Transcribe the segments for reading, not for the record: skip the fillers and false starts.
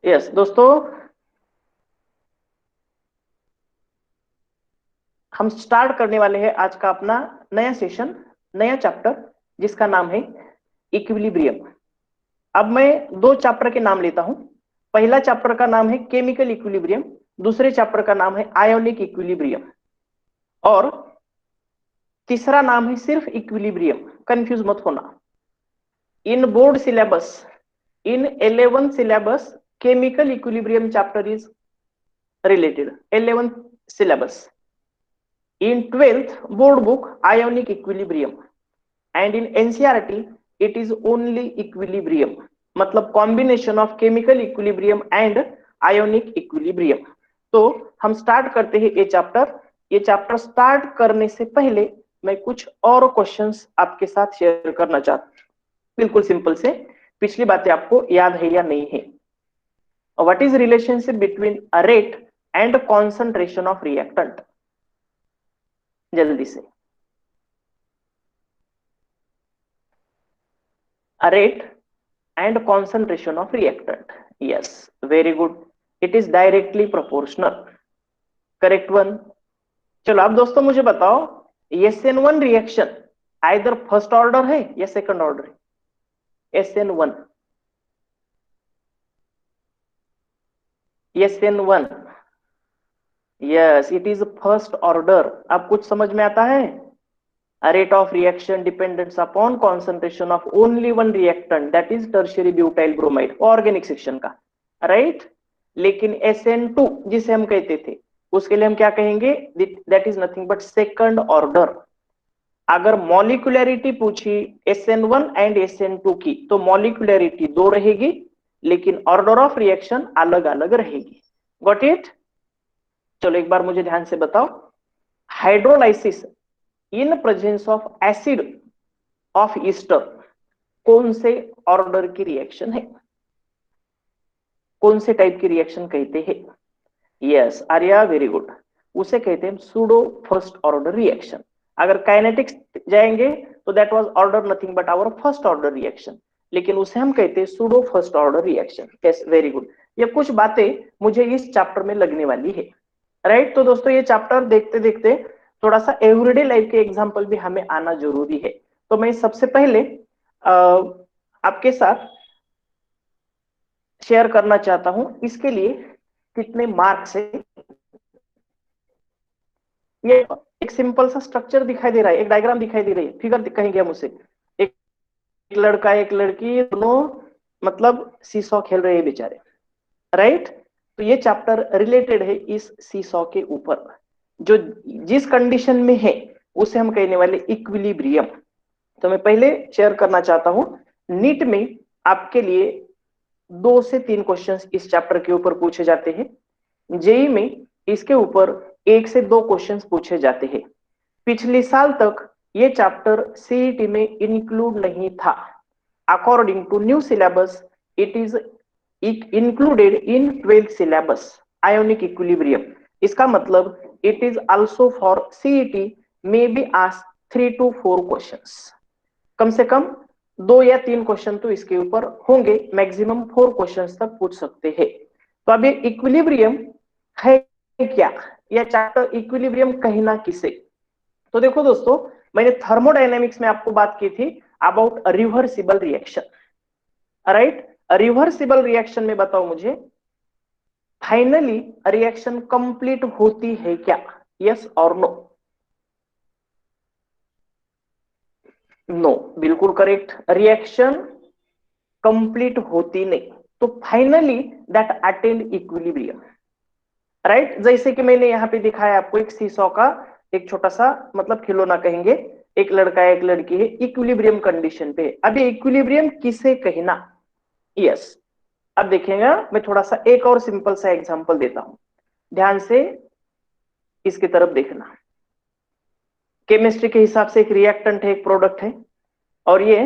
Yes दोस्तों, हम start करने वाले हैं आज का अपना नया सेशन, नया चैप्टर, जिसका नाम है इक्विलिब्रियम। अब मैं दो चैप्टर के नाम लेता हूं। पहला चैप्टर का नाम है केमिकल इक्विलिब्रियम, दूसरे चैप्टर का नाम है आयोनिक इक्विलिब्रियम, और तीसरा नाम है सिर्फ इक्विलिब्रियम। कंफ्यूज मत होना। इन board syllabus, in 11 syllabus, chemical equilibrium chapter is related 11th syllabus. In 12th board book, ionic equilibrium, and in NCERT it is only equilibrium, मतलब combination of chemical equilibrium and ionic equilibrium. तो हम start करते हैं ये chapter. ये chapter start करने से पहले मैं कुछ और क्वेश्चंस आपके साथ शेयर करना चाहता हूँ, बिल्कुल सिंपल से। पिछली बातें आपको याद है या नहीं है? What is relationship between rate and concentration of reactant? जल्दी से। Rate and concentration of reactant, yes, very good. It is directly proportional, correct one. चलो अब दोस्तों मुझे बताओ, SN1 reaction either first order है या सेकंड ऑर्डर है? SN1, SN1, yes, it is first order. अब कुछ समझ में आता है? rate of reaction depends upon concentration of only one reactant, that is tertiary butyl bromide, organic section का, राइट। लेकिन SN2 जिसे हम कहते थे, उसके लिए हम क्या कहेंगे? That is nothing but second order. अगर मॉलिक्यूलरिटी पूछी SN1 एंड SN2 की, तो मॉलिक्यूलरिटी दो रहेगी, लेकिन ऑर्डर ऑफ रिएक्शन अलग अलग रहेगी। Got it? चलो एक बार मुझे ध्यान से बताओ, hydrolysis in presence of acid of Easter कौन से ऑर्डर की रिएक्शन है? कौन से टाइप की रिएक्शन कहते हैं? Yes Arya, very good. उसे कहते हैं सूडो फर्स्ट ऑर्डर रिएक्शन। अगर काइनेटिक्स जाएंगे तो that was order nothing but our first order reaction, लेकिन उसे हम कहते हैं pseudo first order reaction. Yes, very good. ये कुछ बातें मुझे इस चैप्टर में लगने वाली है, राइट। तो दोस्तों ये चैप्टर देखते देखते थोड़ा सा एवरीडे लाइफ के एग्जांपल भी हमें आना जरूरी है। तो मैं सबसे पहले आपके साथ शेयर करना चाहता हूं, इसके लिए कितने मार्क्स है। ये एक सिंपल सा स्ट्रक्चर दिखाई दे रहा है, एक डायग्राम दिखाई दे रही है, फिगर कहेंगे हम उसे। एक लड़का एक लड़की दोनों मतलब सीसॉ खेल रहे हैं बेचारे, राइट। तो ये चैप्टर रिलेटेड है इस सीसॉ के ऊपर, जो जिस कंडीशन में है उसे हम कहने वाले इक्विलिब्रियम। तो मैं पहले शेयर करना चाहता हूं, नीट में आपके लिए 2 से 3 क्वेश्चंस इस चैप्टर के ऊपर पूछे जाते हैं। जेई में इसके ऊपर 1 से 2 क्वेश्चंस पूछे जाते हैं। पिछले साल तक ये चैप्टर सीईटी में इंक्लूड नहीं था। According to new syllabus it is included in 12th syllabus, ionic equilibrium. इसका मतलब it is also for CET may be asked 3 to 4 questions. कम से कम 2 या 3 क्वेश्चन तो इसके ऊपर होंगे, मैक्सिमम 4 क्वेश्चंस तक पूछ सकते हैं। तो अब ये इक्विलिब्रियम है क्या, या चैप्टर इक्विलिब्रियम कहना किसे? तो देखो दोस्तों, मैंने थर्मोडायनेमिक्स में आपको बात की थी about reversible reaction, right. Reversible reaction में बताओ मुझे, फाइनली रिएक्शन कंप्लीट होती है क्या? यस और नो? नो, बिल्कुल करेक्ट। रिएक्शन कंप्लीट होती नहीं, तो finally that attend equilibrium, right. जैसे कि मैंने यहाँ पे दिखाया आपको एक सीसॉ का एक छोटा सा मतलब खिलौना कहेंगे, एक लड़का एक लड़की है, इक्विलिब्रियम कंडीशन पे। अब ये इक्विलिब्रियम किसे कहना? यस, अब देखेंगे, मैं थोड़ा सा एक और सिंपल सा एग्जांपल देता हूं, ध्यान से इसकी तरफ देखना। केमिस्ट्री के हिसाब से एक रिएक्टेंट है, एक प्रोडक्ट है, और ये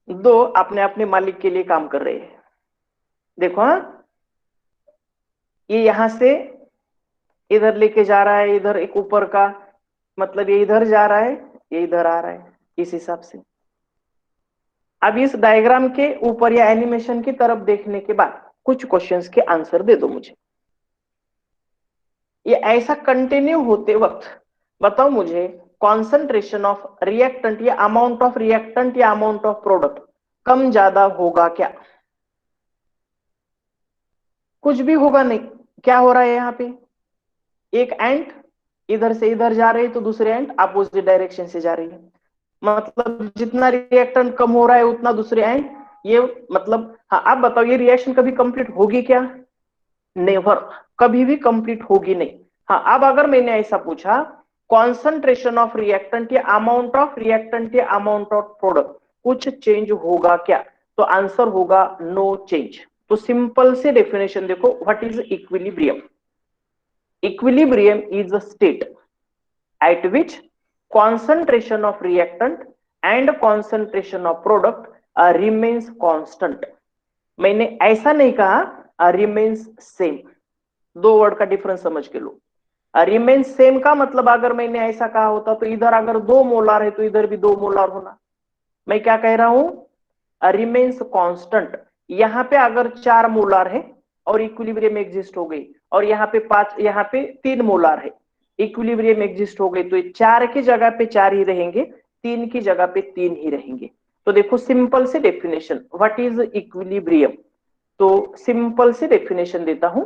दो अपने अपने मालिक के लिए काम कर रहे हैं। देखो हाँ, ये यहां से इधर लेके जा रहा है, इधर एक ऊपर का मतलब ये इधर जा रहा है, ये इधर आ रहा है, इस हिसाब से। अब इस डायग्राम के ऊपर या एनिमेशन की तरफ देखने के बाद कुछ क्वेश्चंस के आंसर दे दो मुझे। ये ऐसा कंटिन्यू होते वक्त बताओ मुझे, कॉन्सेंट्रेशन ऑफ रिएक्टेंट या अमाउंट ऑफ रिएक्टेंट या अमाउंट ऑफ प्रोडक्ट कम ज्यादा होगा क्या? कुछ भी होगा नहीं। क्या हो रहा है यहाँ पे, एक एंट इधर से इधर जा रही है तो दूसरे एंट अपोजिट डायरेक्शन से जा रही है, मतलब जितना रिएक्टेंट कम हो रहा है उतना दूसरे एंड ये, मतलब हाँ आप बताओ ये रिएक्शन कभी कंप्लीट होगी क्या? नेवर, कभी भी कंप्लीट होगी नहीं। हाँ अब अगर मैंने ऐसा पूछा कॉन्सेंट्रेशन ऑफ रिएक्टेंट या अमाउंट ऑफ रिएक्टेंट या अमाउंट ऑफ प्रोडक्ट कुछ चेंज होगा क्या, तो आंसर होगा नो चेंज। तो सिंपल से डेफिनेशन देखो, what is equilibrium? Equilibrium is a state at which concentration of reactant and concentration of product remains constant। मैंने ऐसा नहीं कहा remains same, दो वर्ड का डिफरेंस समझ के लो। रिमेन्स सेम का मतलब अगर मैंने ऐसा कहा होता तो इधर अगर 2 मोलार है तो इधर भी 2 मोलार होना। मैं क्या कह रहा हूं, रिमेन्स कांस्टेंट। यहां पे अगर 4 मोलार है और इक्विलिब्रियम एग्जिस्ट हो गई, और यहाँ पे 5, यहाँ पे 3 मोलार है, इक्विलिब्रियम एग्जिस्ट हो गई, तो ये 4 की जगह पे 4 ही रहेंगे, 3 की जगह पे 3 ही रहेंगे। तो देखो सिंपल से डेफिनेशन, व्हाट इज इक्विलिब्रियम? तो सिंपल से डेफिनेशन देता हूं,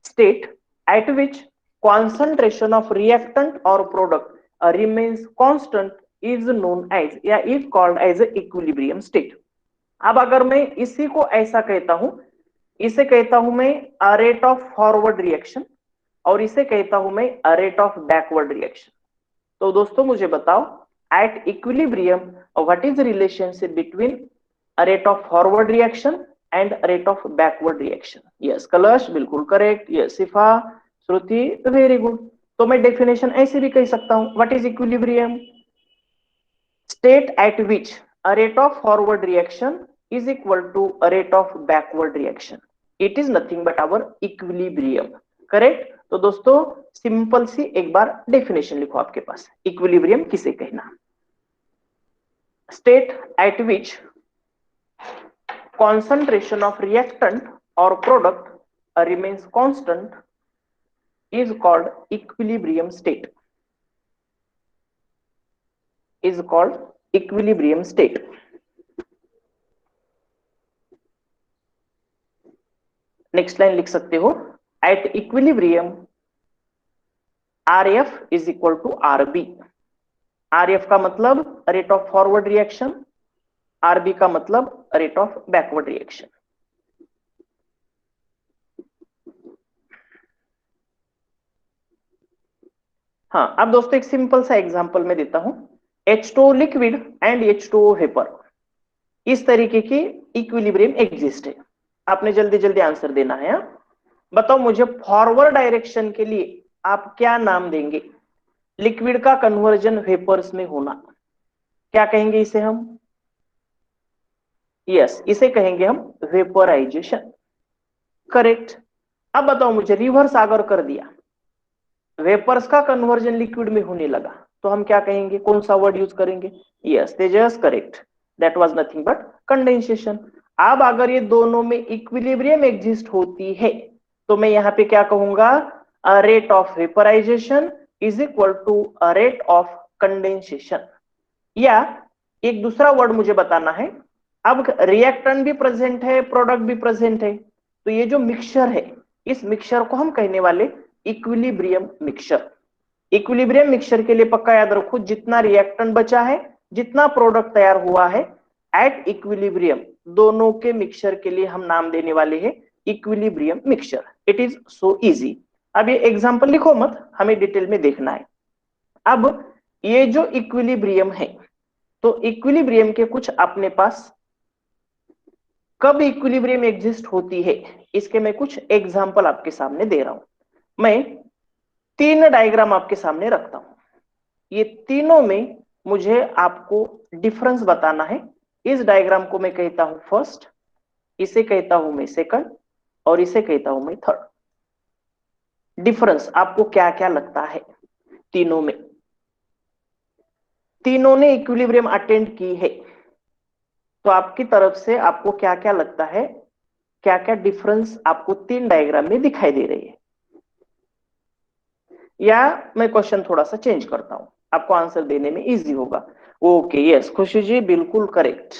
state eight which concentration of reactant or product remains constant is known as या is called as equilibrium state। अब अगर मैं इसी को ऐसा कहता हूं, इसे कहता हूं मैं रेट ऑफ फॉरवर्ड रिएक्शन, और इसे कहता हूं मैं रेट ऑफ बैकवर्ड रिएक्शन। तो दोस्तों मुझे बताओ, at equilibrium what is relationship between rate of forward reaction and rate of backward reaction? Yes कलश, बिल्कुल करेक्ट। यस शिफा, श्रुति, वेरी गुड। तो मैं डेफिनेशन ऐसे भी कह सकता हूं, what is equilibrium? State eight which a rate of forward reaction is equal to a rate of backward reaction, it is nothing but our equilibrium। Correct. तो दोस्तों simple सी एक बार डेफिनेशन लिखो आपके पास, इक्विलिब्रियम किसे कहना? State eight which concentration of reactant or product remains constant is called equilibrium state, is called equilibrium state। Next line लिख सकते हो, at equilibrium RF is equal to RB। RF का मतलब rate of forward reaction, RB का मतलब rate of backward reaction. हाँ अब दोस्तों एक सिंपल सा एग्जांपल मैं देता हूं, H2O liquid and H2O vapour, इस तरीके की इक्विलिब्रियम एग्जिस्ट है। आपने जल्दी जल्दी आंसर देना है। बताओ मुझे फॉरवर्ड डायरेक्शन के लिए आप क्या नाम देंगे? लिक्विड का कन्वर्जन वेपर्स में होना, क्या कहेंगे इसे हम? यस इसे कहेंगे हम वेपराइजेशन। करेक्ट। अब बताओ मुझे रिवर्स अगर कर दिया, वेपर्स का कन्वर्जन लिक्विड में होने लगा, तो हम क्या कहेंगे, कौन सा वर्ड यूज करेंगे? Yes Tejas, correct, that was nothing but condensation. अब अगर ये दोनों में इक्विलिब्रियम एग्जिस्ट होती है तो मैं यहाँ पे क्या कहूंगा, rate of vaporization is equal to rate of condensation. या एक दूसरा वर्ड मुझे बताना है, अब रिएक्टेंट भी प्रेजेंट है, प्रोडक्ट भी प्रेजेंट है, तो ये जो मिक्सचर है इस मिक्सचर को हम कहने वाले इक्विलिब्रियम मिक्सचर। इक्विलिब्रियम मिक्सचर के लिए पक्का याद रखो, जितना रिएक्टेंट बचा है, जितना प्रोडक्ट तैयार हुआ है एट इक्विलिब्रियम, दोनों के मिक्सचर के लिए हम नाम देने वाले हैं equilibrium mixture. It is so easy. अब ये एग्जांपल लिखो मत, हमें डिटेल में देखना है। अब ये जो इक्विलिब्रियम है, तो इक्विलिब्रियम के कुछ अपने पास कब इक्विलिब्रियम एग्जिस्ट होती है, इसके मैं कुछ एग्जांपल आपके सामने दे रहा हूं। मैं 3 डायग्राम आपके सामने रखता हूं, ये तीनों में मुझे आपको डिफरेंस बताना है। इस डायग्राम को मैं कहता हूं फर्स्ट, इसे कहता हूं मैं सेकंड, और इसे कहता हूं मैं थर्ड। डिफरेंस आपको क्या क्या लगता है तीनों में? तीनों ने इक्विलिब्रियम अटेंड की है, तो आपकी तरफ से आपको क्या क्या लगता है क्या क्या डिफरेंस आपको 3 डायग्राम में दिखाई दे रही है। या मैं क्वेश्चन थोड़ा सा चेंज करता हूं, आपको आंसर देने में इजी होगा। ओके, यस खुशी जी बिल्कुल करेक्ट,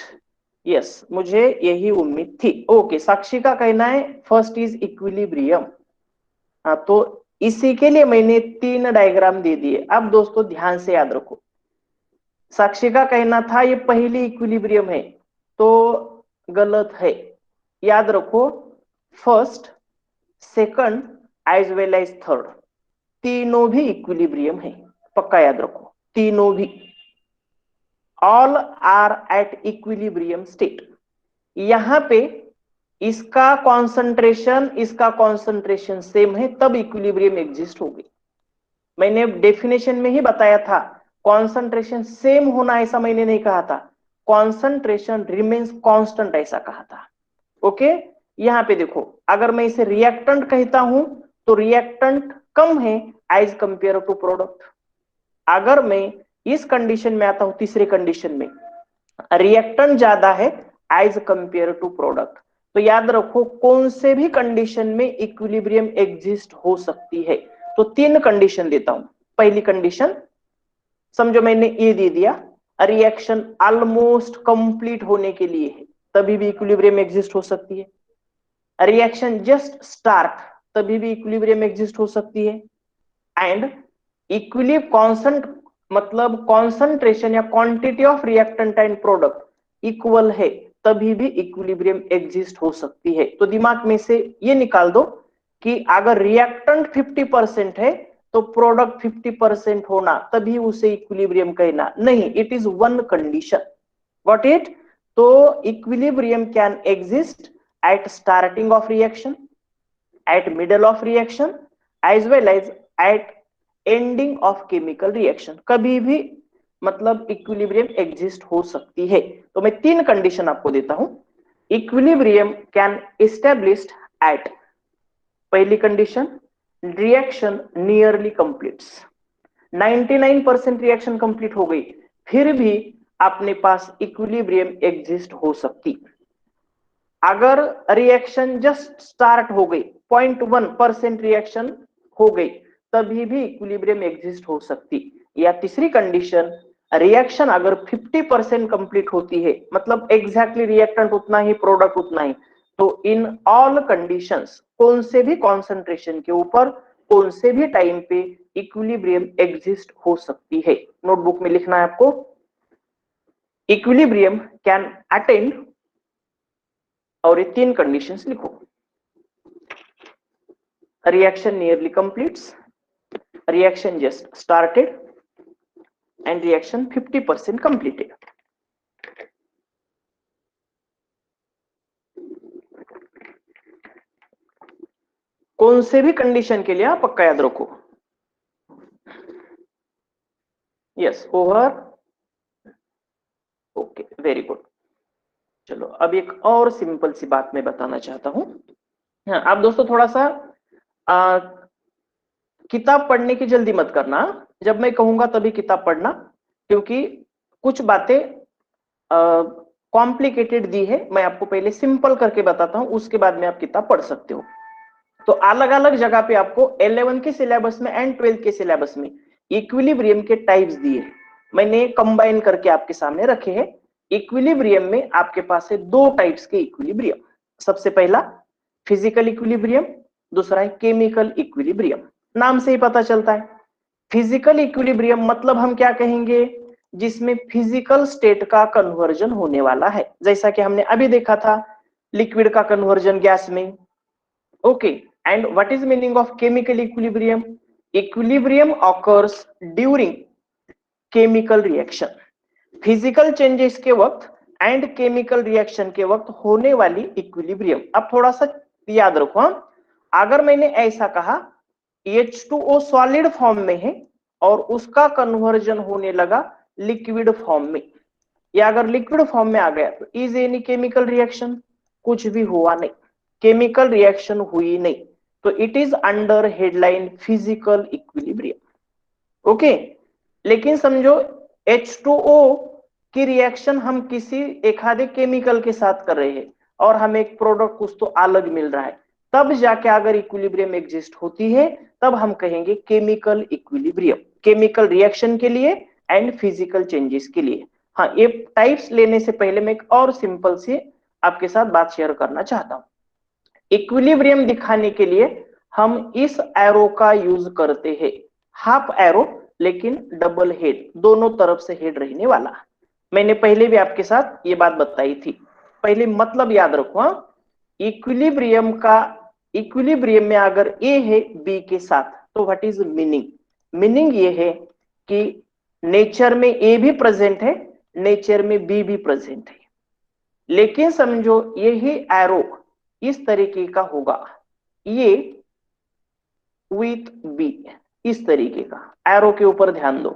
यस मुझे यही उम्मीद थी। ओके, साक्षी का कहना है फर्स्ट इज इक्विलिब्रियम। हाँ, तो इसी के लिए मैंने 3 डायग्राम दे दिए। अब दोस्तों ध्यान से याद रखो, साक्षी का कहना था ये पहली इक्विलिब्रियम है, तो गलत है। याद रखो, first, second as well as third, तीनों भी इक्विलिब्रियम है, पक्का याद रखो, तीनों भी, all are at equilibrium state. यहां पे इसका कॉन्सेंट्रेशन सेम है, तब इक्विलिब्रियम एग्जिस्ट होगी। मैंने डेफिनेशन में ही बताया था, कॉन्सेंट्रेशन सेम होना ऐसा मैंने नहीं कहा था, कॉन्सेंट्रेशन रिमेन्स कांस्टेंट ऐसा कहा था। ओके, यहां पे देखो, अगर मैं इसे रिएक्टेंट कहता हूं तो रिएक्टेंट कम है एज कंपेयर टू प्रोडक्ट। अगर मैं इस कंडीशन में आता हूं, तीसरे कंडीशन में रिएक्टेंट ज्यादा है एज कंपेयर टू प्रोडक्ट, तो याद रखो कौन से भी कंडीशन में इक्विलिब्रियम एग्जिस्ट हो सकती है। तो 3 कंडीशन देता हूं। पहली कंडीशन समझो मैंने ये दे दिया, रिएक्शन ऑलमोस्ट कंप्लीट होने के लिए है, तभी भी इक्विलिब्रियम एग्जिस्ट हो सकती है। रिएक्शन जस्ट स्टार्ट, तभी भी इक्विलिब्रियम एग्जिस्ट हो सकती है। एंड इक्विलिब्रियम कांस्टेंट, मतलब कॉन्सेंट्रेशन या quantity of reactant and product equal है, तभी भी इक्विलिब्रियम एग्जिस्ट हो सकती है। तो दिमाग में से ये निकाल दो कि अगर रिएक्टेंट 50% है तो प्रोडक्ट 50% होना, तभी उसे इक्विलिब्रियम कहना नहीं, it is one condition. Got it? तो equilibrium can exist at starting of reaction, at middle of reaction, as well as at ending of chemical reaction. कभी भी मतलब इक्विलिब्रियम एग्जिस्ट हो सकती है। तो मैं 3 कंडीशन आपको देता हूं। इक्विलिब्रियम कैन एस्टेब्लिश्ड एट, पहली condition, reaction nearly completes, 99% reaction complete हो गई, फिर भी अपने पास इक्विलिब्रियम एग्जिस्ट हो सकती। अगर रिएक्शन जस्ट स्टार्ट हो गई, 0.1% रिएक्शन हो गई, तभी भी इक्विलिब्रियम एग्जिस्ट हो सकती। या तीसरी कंडीशन, रिएक्शन अगर 50% कंप्लीट होती है, मतलब एग्जैक्टली रिएक्टेंट उतना ही, प्रोडक्ट उतना ही, तो इन ऑल कंडीशंस, कौन से भी कॉन्सेंट्रेशन के ऊपर, कौन से भी टाइम पे इक्विलिब्रियम एग्जिस्ट हो सकती है। नोटबुक में लिखना है आपको, इक्विलिब्रियम कैन अटेन, और ये 3 कंडीशंस लिखो। Reaction nearly completes, reaction just started, and reaction 50% completed. कौन से भी कंडीशन के लिए आप पक्का याद रखो। Yes, over, okay very good. चलो अब एक और सिंपल सी बात मैं बताना चाहता हूं। हाँ, आप दोस्तों थोड़ा सा आ, किताब पढ़ने की जल्दी मत करना, जब मैं कहूंगा तभी किताब पढ़ना, क्योंकि कुछ बातें कॉम्प्लिकेटेड दी है, मैं आपको पहले सिंपल करके बताता हूं, उसके बाद में आप किताब पढ़ सकते हो। तो अलग अलग जगह पे आपको 11 के सिलेबस में एंड 12 के सिलेबस में इक्विलिब्रियम के टाइप्स दिए, मैंने कंबाइन करके आपके सामने रखे हैं। इक्विलिब्रियम में आपके पास है 2 टाइप्स के इक्विलिब्रियम। सबसे पहला फिजिकल इक्विलिब्रियम, दूसरा है केमिकल इक्विलिब्रियम। नाम से ही पता चलता है, फिजिकल इक्विलिब्रियम मतलब हम क्या कहेंगे, जिसमें फिजिकल स्टेट का कन्वर्जन होने वाला है, जैसा कि हमने अभी देखा था लिक्विड का कन्वर्जन गैस में। Okay, and what is meaning of chemical equilibrium? Equilibrium occurs during chemical reaction, physical changes के वक्त एंड केमिकल रिएक्शन के वक्त होने वाली इक्विलिब्रियम। अब थोड़ा सा याद रखो, अगर मैंने ऐसा कहा H2O सॉलिड फॉर्म में है और उसका कन्वर्जन होने लगा लिक्विड फॉर्म में, या अगर लिक्विड फॉर्म में आ गया, तो इज एनी केमिकल रिएक्शन? कुछ भी हुआ नहीं, केमिकल रिएक्शन हुई नहीं, तो it is under headline physical equilibrium. Okay, लेकिन समझो H2O की रिएक्शन हम किसी एक आधे केमिकल के साथ कर रहे हैं, और हमें एक प्रोडक्ट कुछ तो अलग मिल रहा है, तब जाके अगर इक्विलिब्रियम एग्जिस्ट होती है तब हम कहेंगे केमिकल इक्विलिब्रियम, केमिकल रिएक्शन के लिए एंड फिजिकल चेंजेस के लिए। हाँ, ये टाइप्स लेने से पहले मैं एक और सिंपल से आपके साथ बात शेयर करना चाहता हूं। इक्विलिब्रियम दिखाने के लिए हम इस एरो का यूज करते हैं, हाफ एरो लेकिन डबल हेड, दोनों तरफ से हेड रहने वाला। मैंने पहले भी आपके साथ ये बात बताई थी, पहले मतलब याद रखो। इक्विलिब्रियम का, इक्विलिब्रियम में अगर ए है बी के साथ तो व्हाट इज मीनिंग? मीनिंग ये है कि नेचर में ए भी प्रेजेंट है, नेचर में बी भी प्रेजेंट है, लेकिन समझो यही एरो इस तरीके का होगा, ये विथ बी, इस तरीके का एरो के ऊपर ध्यान दो,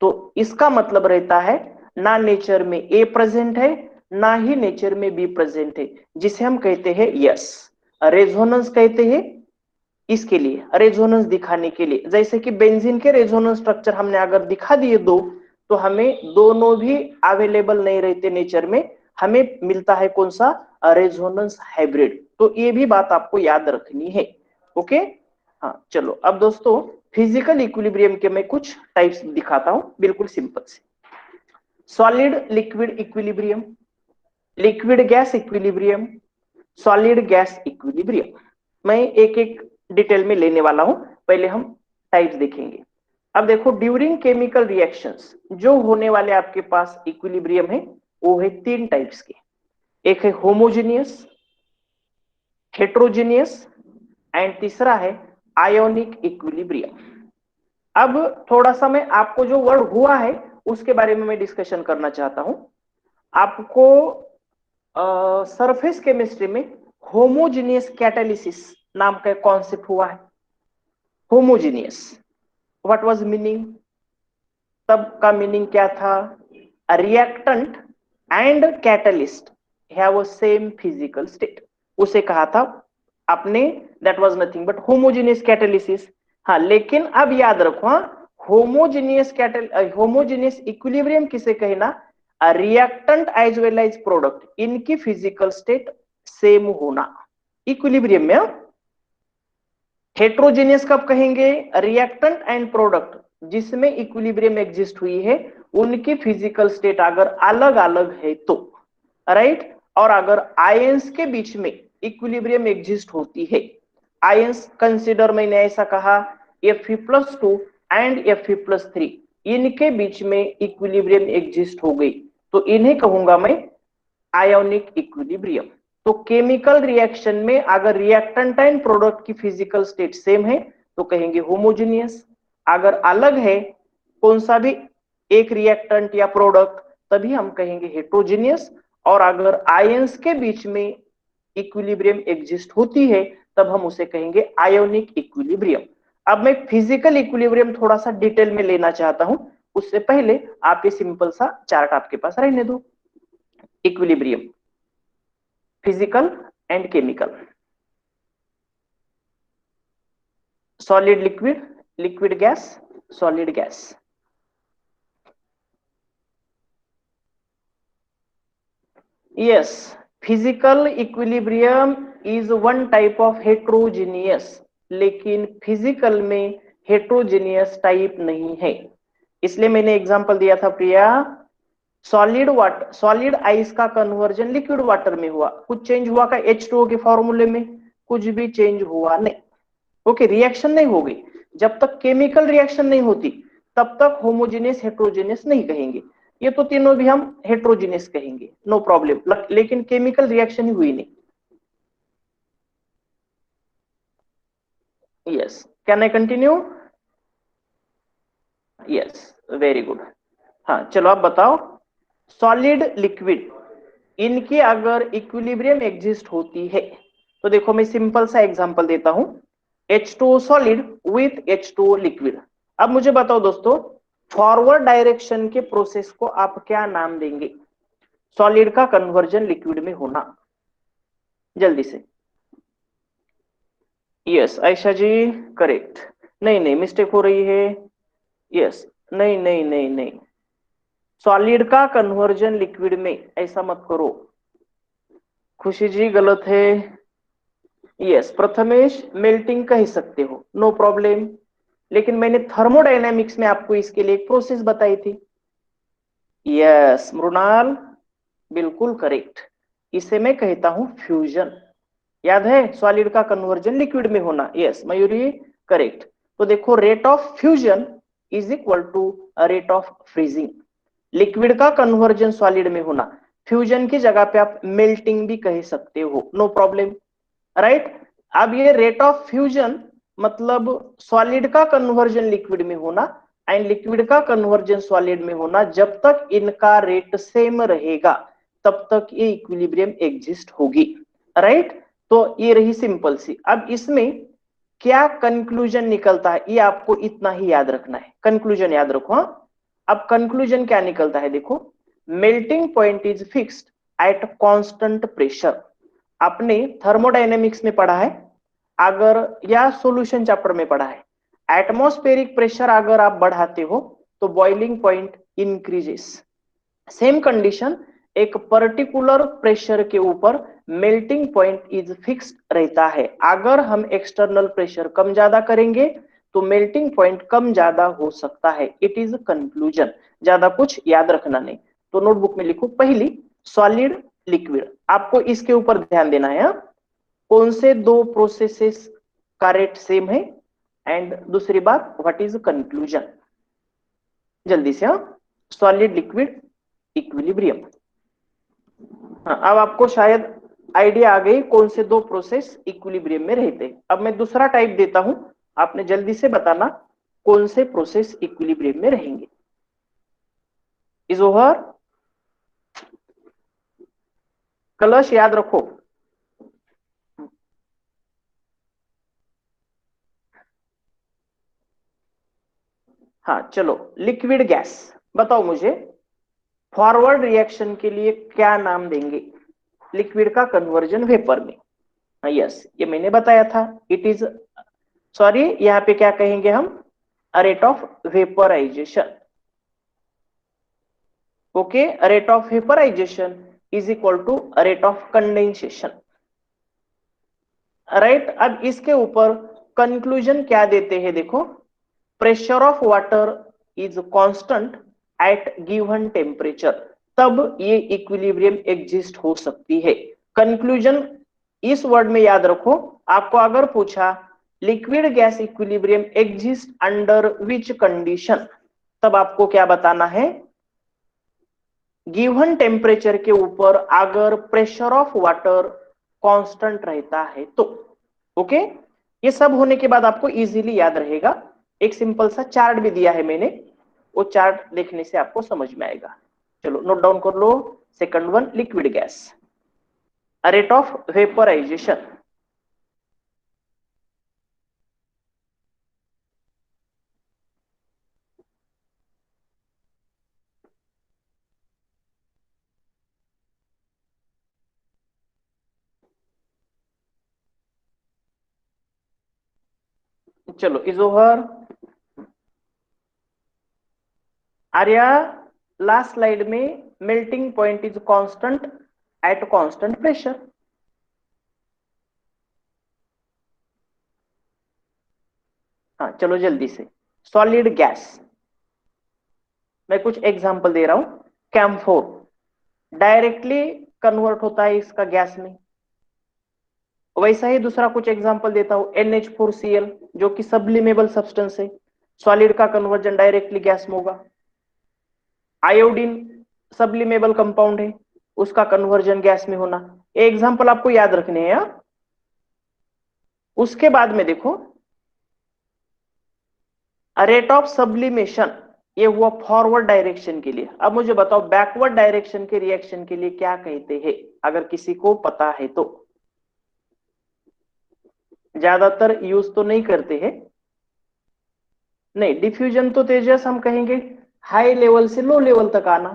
तो इसका मतलब रहता है ना नेचर में ए प्रेजेंट है ना ही नेचर में बी प्रेजेंट है, जिसे हम कहते हैं यस रेजोनेंस कहते हैं। इसके लिए रेजोनेंस दिखाने के लिए, जैसे कि बेंजीन के रेजोनेंस स्ट्रक्चर हमने अगर दिखा दिए दो, तो हमें दोनों भी अवेलेबल नहीं रहते नेचर में, हमें मिलता है कौन सा? Resonance hybrid. तो ये भी बात आपको याद रखनी है। ओके, हाँ चलो अब दोस्तों फिजिकल इक्विलिब्रियम के मैं कुछ टाइप्स दिखाता हूं, बिल्कुल सिंपल से। Solid liquid equilibrium, liquid gas equilibrium, solid gas equilibrium. मैं एक एक डिटेल में लेने वाला हूं, पहले हम टाइप्स देखेंगे। अब देखो, ड्यूरिंग केमिकल रिएक्शंस जो होने वाले आपके पास इक्विलिब्रियम है वो है तीन टाइप्स के, एक है होमोजेनियस, हेट्रोजेनियस एंड तीसरा है आयोनिक इक्विलिब्रियम। अब थोड़ा सा मैं आपको जो वर्ड हुआ है उसके बारे में मैं डिस्कशन करना चाहता हूं। आपको सरफेस केमिस्ट्री में होमोजेनियस कैटालिसिस नाम का कॉन्सेप्ट हुआ है। Homogeneous what was meaning? तब का मीनिंग क्या था? Reactant and catalyst have a same physical state, उसे कहा था आपने, that was nothing but homogeneous catalysis. हाँ, लेकिन अब याद रखो, होमोजेनियस होमोजेनियस इक्विलिब्रियम किसे कहना? Reactant as well as product, इनकी फिजिकल स्टेट सेम होना इक्विलिब्रियम में। हेट्रोजेनियस कब कहेंगे? रिएक्टेंट एंड प्रोडक्ट जिसमें इक्विलिब्रियम एग्जिस्ट हुई है उनकी फिजिकल स्टेट अगर अलग अलग है तो, राइट। और अगर आयंस के बीच में इक्विलिब्रियम एग्जिस्ट होती है, आयंस कंसिडर मैंने ऐसा कहा Fe+2 एंड Fe+3, इनके बीच में इक्विलिब्रियम एग्जिस्ट हो गई तो इन्हें कहूंगा मैं आयोनिक इक्विलिब्रियम। तो केमिकल रिएक्शन में अगर रिएक्टेंट एंड प्रोडक्ट की फिजिकल स्टेट सेम है तो कहेंगे होमोजेनियस, अगर अलग है कौन सा भी एक रिएक्टेंट या प्रोडक्ट तभी हम कहेंगे हेट्रोजेनियस, और अगर आयंस के बीच में इक्विलिब्रियम एग्जिस्ट होती है तब हम उसे कहेंगे आयोनिक इक्विलिब्रियम। अब मैं फिजिकल इक्विलिब्रियम थोड़ा सा डिटेल में लेना चाहता हूं, उससे पहले आप ये सिंपल सा चार्ट आपके पास रहने दो। Equilibrium physical and chemical, solid liquid, liquid gas, solid gas. Yes, physical equilibrium is one type of heterogeneous, लेकिन फिजिकल में हेट्रोजीनियस टाइप नहीं है। इसलिए मैंने एग्जांपल दिया था प्रिया, सॉलिड वाटर, सॉलिड आइस का कन्वर्जन लिक्विड वाटर में हुआ, कुछ चेंज हुआ का H2O के फॉर्मूले में? कुछ भी चेंज हुआ नहीं। ओके, रिएक्शन नहीं हो गई। जब तक केमिकल रिएक्शन नहीं होती तब तक होमोजेनियस हेट्रोजेनियस नहीं कहेंगे, ये तो तीनों भी हम हेट्रोजेनियस कहेंगे, नो प्रॉब्लम, लेकिन केमिकल रिएक्शन ही हुई नहीं। Yes, can I continue? Yes, very good. हाँ चलो, आप बताओ, सॉलिड लिक्विड इनकी अगर इक्विलिब्रियम एग्जिस्ट होती है तो देखो मैं सिंपल सा एग्जांपल देता हूं, H2O solid with H2O liquid. अब मुझे बताओ दोस्तों, फॉरवर्ड डायरेक्शन के प्रोसेस को आप क्या नाम देंगे? सॉलिड का कन्वर्जन लिक्विड में होना, जल्दी से। यस आयशा जी, करेक्ट। नहीं नहीं, मिस्टेक हो रही है। यस, नहीं नहीं नहीं नहीं, सॉलिड का कन्वर्जन लिक्विड में, ऐसा मत करो। खुशी जी गलत है। यस, प्रथमेश मेल्टिंग कह सकते हो, नो प्रॉब्लम। लेकिन मैंने थर्मोडायनेमिक्स में आपको इसके लिए एक प्रोसेस बताई थी। यस मृणाल, बिल्कुल करेक्ट। इसे मैं कहता हूं फ्यूजन। याद है, सॉलिड का कन्वर्जन लिक्विड में होना। Yes Mayuri, correct. तो देखो, rate of fusion is equal to rate of freezing. Liquid का कन्वर्जन सॉलिड में होना, फ्यूजन की जगह पे आप मेल्टिंग भी कह सकते हो, नो प्रॉब्लम, राइट। अब ये रेट ऑफ फ्यूजन मतलब सॉलिड का कन्वर्जन लिक्विड में होना एंड लिक्विड का कन्वर्जन सॉलिड में होना, जब तक इनका रेट सेम रहेगा तब तक ये इक्विलिब्रियम एग्जिस्ट होगी, राइट। तो ये रही सिंपल सी। अब इसमें क्या कंक्लूजन निकलता है, ये आपको इतना ही याद रखना है। कंक्लूजन याद रखो, हाँ। अब कंक्लूजन क्या निकलता है, देखो, melting point is fixed at constant pressure. आपने थर्मोडायनेमिक्स में पढ़ा है, अगर या सॉल्यूशन चैप्टर में पढ़ा है, एटमॉस्फेरिक प्रेशर अगर आप बढ़ाते हो तो boiling point increases. Same condition एक पर्टिकुलर प्रेशर के ऊपर मेल्टिंग पॉइंट इज फिक्स्ड रहता है। अगर हम एक्सटर्नल प्रेशर कम ज्यादा करेंगे तो मेल्टिंग पॉइंट कम ज्यादा हो सकता है। इट इज कंक्लूजन, ज्यादा कुछ याद रखना नहीं। तो नोटबुक में लिखो, पहली सॉलिड लिक्विड, आपको इसके ऊपर ध्यान देना है, हाँ? कौन से दो प्रोसेसेस का रेट सेम है, एंड दूसरी बात व्हाट इज कंक्लूजन, जल्दी से, हाँ। Solid liquid equilibrium. हाँ, अब आपको शायद आइडिया आ गई कौन से दो प्रोसेस इक्विलिब्रियम में रहते हैं। अब मैं दूसरा टाइप देता हूं, आपने जल्दी से बताना कौन से प्रोसेस इक्विलिब्रियम में रहेंगे। Is over. कलश याद रखो। हाँ चलो, लिक्विड गैस, बताओ मुझे फॉरवर्ड रिएक्शन के लिए क्या नाम देंगे लिक्विड का कन्वर्जन वेपर में। यस, ये मैंने बताया था। इट इज, सॉरी, यहाँ पे क्या कहेंगे हम, rate of vaporization. Okay, rate of vaporization is equal to rate of condensation, right. अब इसके ऊपर कंक्लूजन क्या देते हैं, देखो, pressure of water is constant at given temperature, तब ये इक्विलिब्रियम एग्जिस्ट हो सकती है। कंक्लूजन इस वर्ड में याद रखो। आपको अगर पूछा liquid gas equilibrium exist under which condition, तब आपको क्या बताना है, गिवन टेम्परेचर के ऊपर अगर प्रेशर ऑफ वाटर कांस्टेंट रहता है तो। ओके, ये सब होने के बाद आपको इजीली याद रहेगा। एक सिंपल सा चार्ट भी दिया है मैंने, वो चार्ट देखने से आपको समझ में आएगा। चलो नोट डाउन कर लो। Second one, liquid gas, rate of vaporization. चलो is over. Arya, last slide में melting point is constant at constant pressure. हाँ चलो जल्दी से, सॉलिड गैस, मैं कुछ एग्जांपल दे रहा हूं। कैम्फोर डायरेक्टली कन्वर्ट होता है इसका गैस में। वैसा ही दूसरा कुछ एग्जांपल देता हूं, NH4Cl, जो कि सब्लिमेबल सब्सटेंस है, सॉलिड का कन्वर्जन डायरेक्टली गैस में होगा। आयोडीन सब्लिमेबल कंपाउंड है, उसका कन्वर्जन गैस में होना। ये एग्जांपल आपको याद रखने हैं, हाँ? उसके बाद में देखो, रेट ऑफ सब्लिमेशन, ये हुआ फॉरवर्ड डायरेक्शन के लिए। अब मुझे बताओ बैकवर्ड डायरेक्शन के रिएक्शन के लिए क्या कहते हैं, अगर किसी को पता है तो। ज्यादातर यूज तो नहीं करते हैं। नहीं, डिफ्यूजन तो तेजस हम कहेंगे हाई लेवल से लो लेवल तक आना।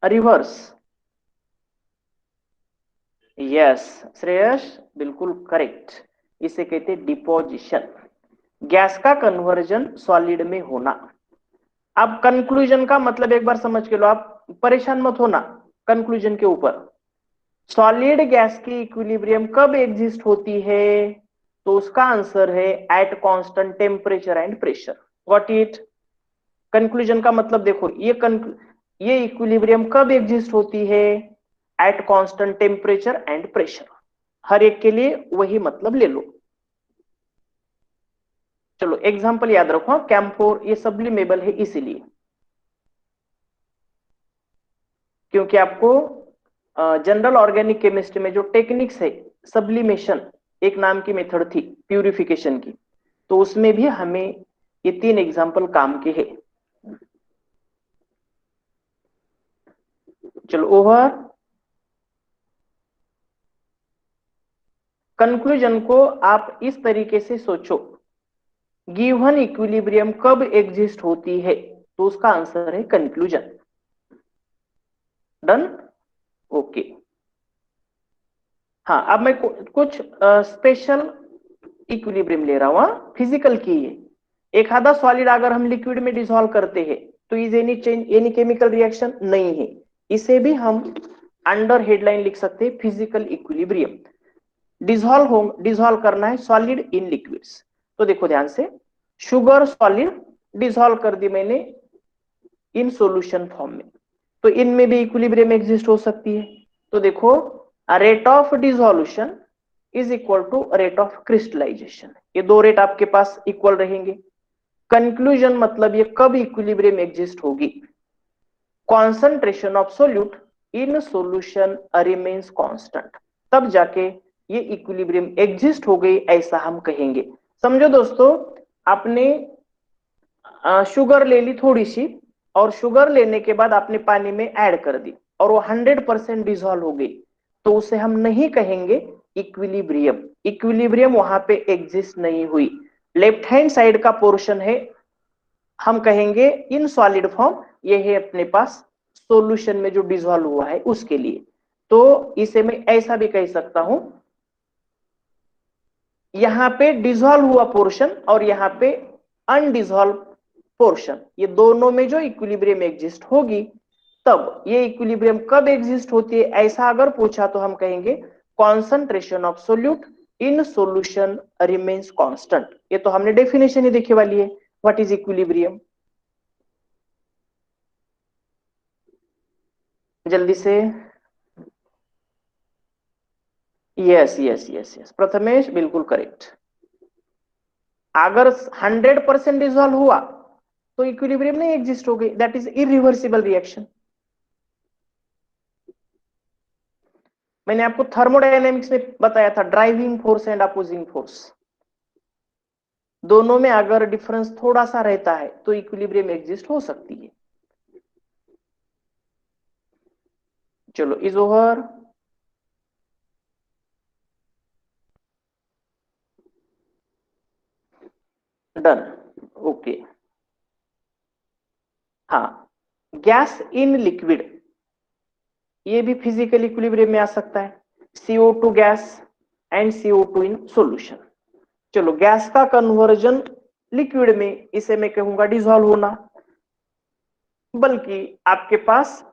रिवर्स, यस श्रेयस, बिल्कुल करेक्ट। इसे कहते हैं डिपोजिशन, गैस का कन्वर्जन सॉलिड में होना। अब कंक्लूजन का मतलब एक बार समझ के लो, आप परेशान मत होना। कंक्लूजन के ऊपर। सॉलिड गैस की इक्विलिब्रियम कब एग्जिस्ट होती है? तो उसका आंसर है at constant temperature and pressure. What it? Conclusion का मतलब देखो, ये इक्विलिब्रियम कब एग्जिस्ट होती है? At constant temperature and pressure. हर एक के लिए वही मतलब ले लो। चलो एग्जांपल याद रखो, कैम्फोर ये सब्लिमेबल है इसीलिए, क्योंकि आपको जनरल ऑर्गेनिक केमिस्ट्री में जो टेक्निक्स है, सब्लिमेशन एक नाम की मेथड थी प्यूरिफिकेशन की, तो उसमें भी हमें ये 3 एग्जांपल काम के हैं। चलो ओवर। कंक्लूजन को आप इस तरीके से सोचो, गिवन इक्विलिब्रियम कब एग्जिस्ट होती है? तो उसका आंसर है कंक्लूजन। डन? ओके। हाँ, अब मैं कुछ स्पेशल इक्विलिब्रियम ले रहा हूं, फिजिकल की है। एक आधा सॉलिड अगर हम लिक्विड में डिसॉल्व करते हैं तो is any change, any chemical reaction? नहीं है। इसे भी हम अंडर हेडलाइन लिख सकते हैं फिजिकल इक्विलिब्रियम। डिसॉल्व करना है सॉलिड इन लिक्विड्स। तो देखो ध्यान से, शुगर सॉलिड डिसॉल्व कर दी मैंने इन सॉल्यूशन फॉर्म में, तो इनमें भी इक्विलिब्रियम एग्जिस्ट हो सकती है। तो देखो, rate of dissolution is equal to rate of crystallization, ये दो रेट आपके पास इक्वल रहेंगे। कंक्लूजन मतलब ये कब इक्विलिब्रियम एग्जिस्ट होगी? Concentration of solute in solution remains constant, तब जाके ये इक्विलिब्रियम एग्जिस्ट हो गई ऐसा हम कहेंगे। समझो दोस्तों, आपने शुगर ले ली थोड़ी सी, और शुगर लेने के बाद आपने पानी में ऐड कर दी और वो 100% डिसॉल्व हो गई, तो उसे हम नहीं कहेंगे इक्विलिब्रियम। इक्विलिब्रियम वहां पे एग्जिस्ट नहीं हुई। लेफ्ट हैंड साइड का पोर्शन है, हम कहेंगे इन सॉलिड फॉर्म, ये है अपने पास सॉल्यूशन में जो डिसॉल्व हुआ है उसके लिए। तो इसे मैं ऐसा भी कह सकता हूं, यहां पे डिसॉल्व हुआ पोर्शन और यहां पे अनडिसॉल्व पोर्शन, ये दोनों में जो इक्विलिब्रियम एग्जिस्ट होगी, तब ये इक्विलिब्रियम कब एग्जिस्ट होती है ऐसा अगर पूछा तो हम कहेंगे concentration of solute in solution remains constant. ये तो हमने डेफिनेशन ही देखी वाली है, व्हाट इज इक्विलिब्रियम। जल्दी से। Yes yes yes yes, Prathamesh बिल्कुल करेक्ट। अगर 100% डिसॉल्व हुआ तो इक्विलिब्रियम नहीं एग्जिस्ट हो गई, दैट इज इरिवर्सिबल रिएक्शन। मैंने आपको थर्मोडायनेमिक्स में बताया था, driving force and opposing force, दोनों में अगर डिफरेंस थोड़ा सा रहता है तो इक्विलिब्रियम एग्जिस्ट हो सकती है। चलो इज ओवर। डन। ओके। हाँ, गैस इन लिक्विड, ये भी फिजिकल इक्विलिब्रियम में आ सकता है। CO2 gas and CO2 in solution. चलो, गैस का कन्वर्जन लिक्विड में, इसे मैं कहूंगा डिसॉल्व होना, बल्कि आपके पास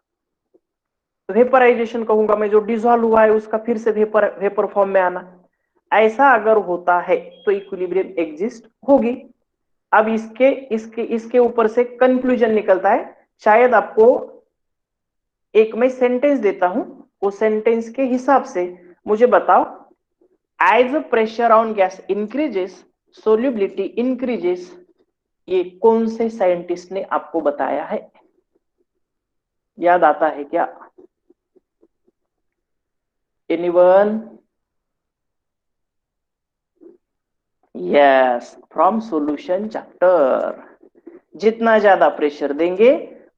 वेपराइजेशन कहूंगा मैं, जो डिसॉल्व हुआ है उसका फिर से वेपर फॉर्म में आना। ऐसा अगर होता है तो इक्विलिब्रियम एग्जिस्ट होगी। अब इसके इसके इसके ऊपर से कंक्लूजन निकलता है। शायद आपको एक मैं सेंटेंस देता हूं, वो सेंटेंस के हिसाब से मुझे बताओ, as pressure on gas increases solubility increases, ये कौन से साइंटिस्ट ने आपको बताया है? याद आता है क्या? Anyone? Yes, from solution chapter. जितना ज्यादा प्रेशर देंगे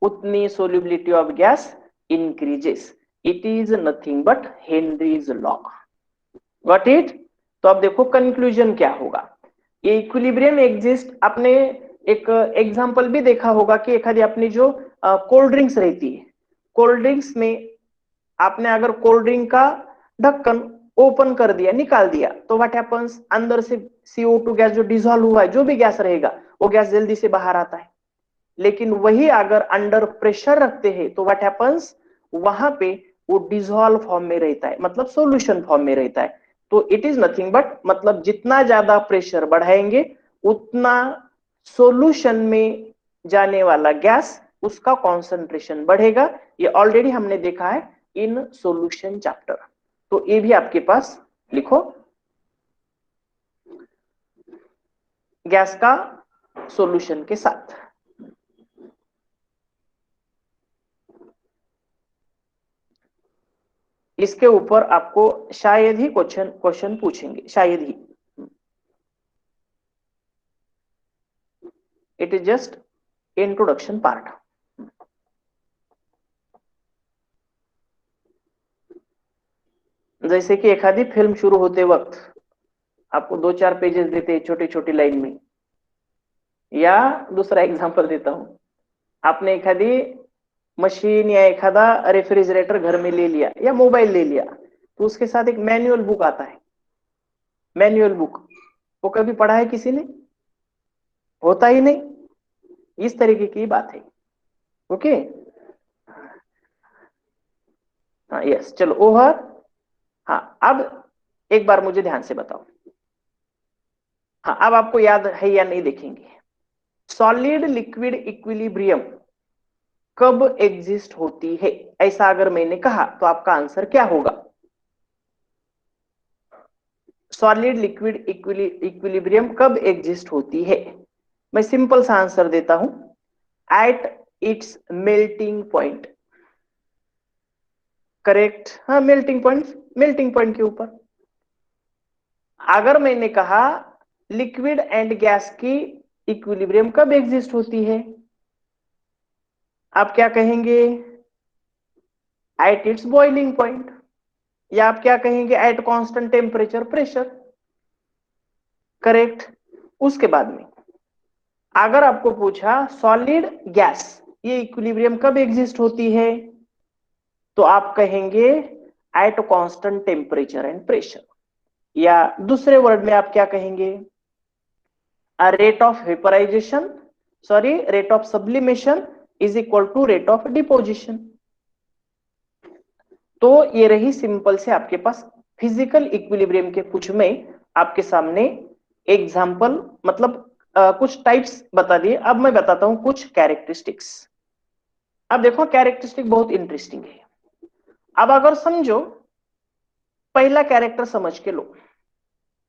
उतनी solubility of gas increases. It is nothing but Henry's law. Got it? तो अब देखो कंक्लूजन क्या होगा। ये इक्विलिब्रियम एग्जिस्ट, आपने एक एग्जांपल भी देखा होगा कि एक आधी अपनी जो कोल्ड ड्रिंक्स रहती है, कोल्ड ड्रिंक्स में आपने अगर कोल्ड ड्रिंक का ढक्कन ओपन कर दिया, निकाल दिया, तो व्हाट हैपेंस, अंदर से CO2 गैस जो डिसॉल्व हुआ है, जो भी गैस रहेगा वो गैस जल्दी से बाहर आता है। लेकिन वही अगर अंडर प्रेशर रखते हैं तो व्हाट हैपेंस, वहां पे वो डिसॉल्व फॉर्म में रहता है, मतलब सॉल्यूशन फॉर्म में रहता है। तो इट इज नथिंग बट, मतलब जितना ज्यादा प्रेशर बढ़ाएंगे उतना सॉल्यूशन में जाने वाला गैस उसका कॉन्सेंट्रेशन बढ़ेगा। ये ऑलरेडी हमने देखा है इन सॉल्यूशन चैप्टर। तो ये भी आपके पास लिखो, गैस का सॉल्यूशन के साथ। इसके ऊपर आपको शायद ही क्वेश्चन क्वेश्चन पूछेंगे, शायद ही। It is just introduction part. जैसे कि एक आधी फिल्म शुरू होते वक्त आपको 2-4 पेजेस देते हैं छोटी छोटी लाइन में। या दूसरा एग्जांपल देता हूं, आपने एखादी मशीन या एखादा रेफ्रिजरेटर घर में ले लिया या मोबाइल ले लिया, तो उसके साथ एक मैनुअल बुक आता है। मैनुअल बुक वो कभी पढ़ा है किसी ने? होता ही नहीं। इस तरीके की बात है। ओके, हाँ यस, चलो ओवर। हाँ, अब एक बार मुझे ध्यान से बताओ। हाँ, अब आपको याद है या नहीं देखेंगे। सॉलिड लिक्विड इक्विलिब्रियम कब एग्जिस्ट होती है, ऐसा अगर मैंने कहा तो आपका आंसर क्या होगा? सॉलिड लिक्विड इक्विलिब्रियम कब एग्जिस्ट होती है? मैं सिंपल सा आंसर देता हूं, at its melting point. Correct, हाँ मेल्टिंग पॉइंट, मेल्टिंग पॉइंट के ऊपर। अगर मैंने कहा लिक्विड एंड गैस की इक्विलिब्रियम कब एग्जिस्ट होती है, आप क्या कहेंगे? At its boiling point. या आप क्या कहेंगे? At constant temperature pressure. Correct. उसके बाद में अगर आपको पूछा सॉलिड गैस ये इक्विलिब्रियम कब एग्जिस्ट होती है, तो आप कहेंगे at constant temperature and pressure. या दूसरे वर्ड में आप क्या कहेंगे? Rate of vaporization, sorry rate of sublimation is equal to rate of deposition. तो ये रही सिंपल से आपके पास फिजिकल इक्विलिब्रियम के कुछ में आपके सामने एग्जाम्पल, मतलब कुछ टाइप्स बता दिए। अब मैं बताता हूं कुछ कैरेक्टरिस्टिक्स। अब देखो कैरेक्टरिस्टिक बहुत इंटरेस्टिंग है। अब अगर समझो, पहला कैरेक्टर समझ के लो,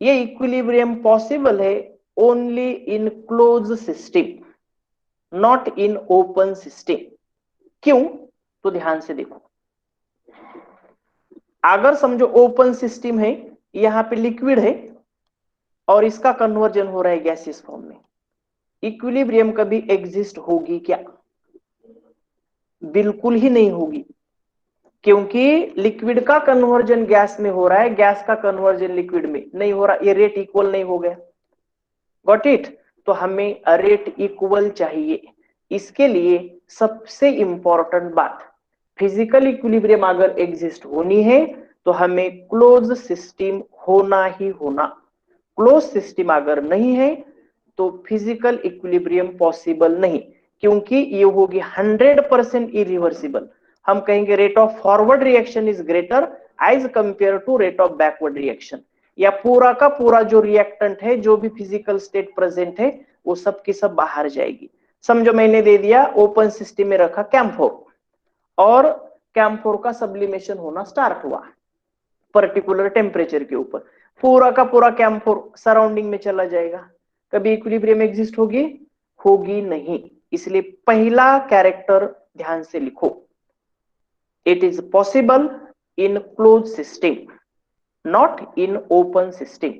ये इक्विलिब्रियम पॉसिबल है only in close system, not in open system. क्यों? तो ध्यान से देखो, अगर समझो ओपन सिस्टम है, यहां पे लिक्विड है और इसका कन्वर्जन हो रहा है गैसियस फॉर्म में, इक्विलिब्रियम कभी एग्जिस्ट होगी क्या? बिल्कुल ही नहीं होगी, क्योंकि लिक्विड का कन्वर्जन गैस में हो रहा है, गैस का कन्वर्जन लिक्विड में नहीं हो रहा, ये रेट इक्वल नहीं हो गया। Got it? तो हमें रेट इक्वल चाहिए। इसके लिए सबसे इंपॉर्टेंट बात, फिजिकल इक्विलिब्रियम अगर एग्जिस्ट होनी है तो हमें क्लोज सिस्टम होना ही होना। क्लोज सिस्टम अगर नहीं है तो फिजिकल इक्विलिब्रियम पॉसिबल नहीं, क्योंकि ये होगी 100% इरिवर्सिबल। हम कहेंगे rate of forward reaction is greater as compare to rate of backward reaction. या पूरा का पूरा जो रिएक्टेंट है, जो भी फिजिकल स्टेट प्रेजेंट है, वो सब की सब बाहर जाएगी। समझो मैंने दे दिया ओपन सिस्टम में रखा कैम्फोर, और कैम्फोर का सब्लिमेशन होना स्टार्ट हुआ पर्टिकुलर टेम्परेचर के ऊपर, पूरा का पूरा कैम्फोर सराउंडिंग में चला जाएगा। कभी इक्विलिब्रियम एग्जिस्ट होगी? होगी नहीं। इसलिए पहला कैरेक्टर ध्यान से लिखो, it is possible in close system, not in open system.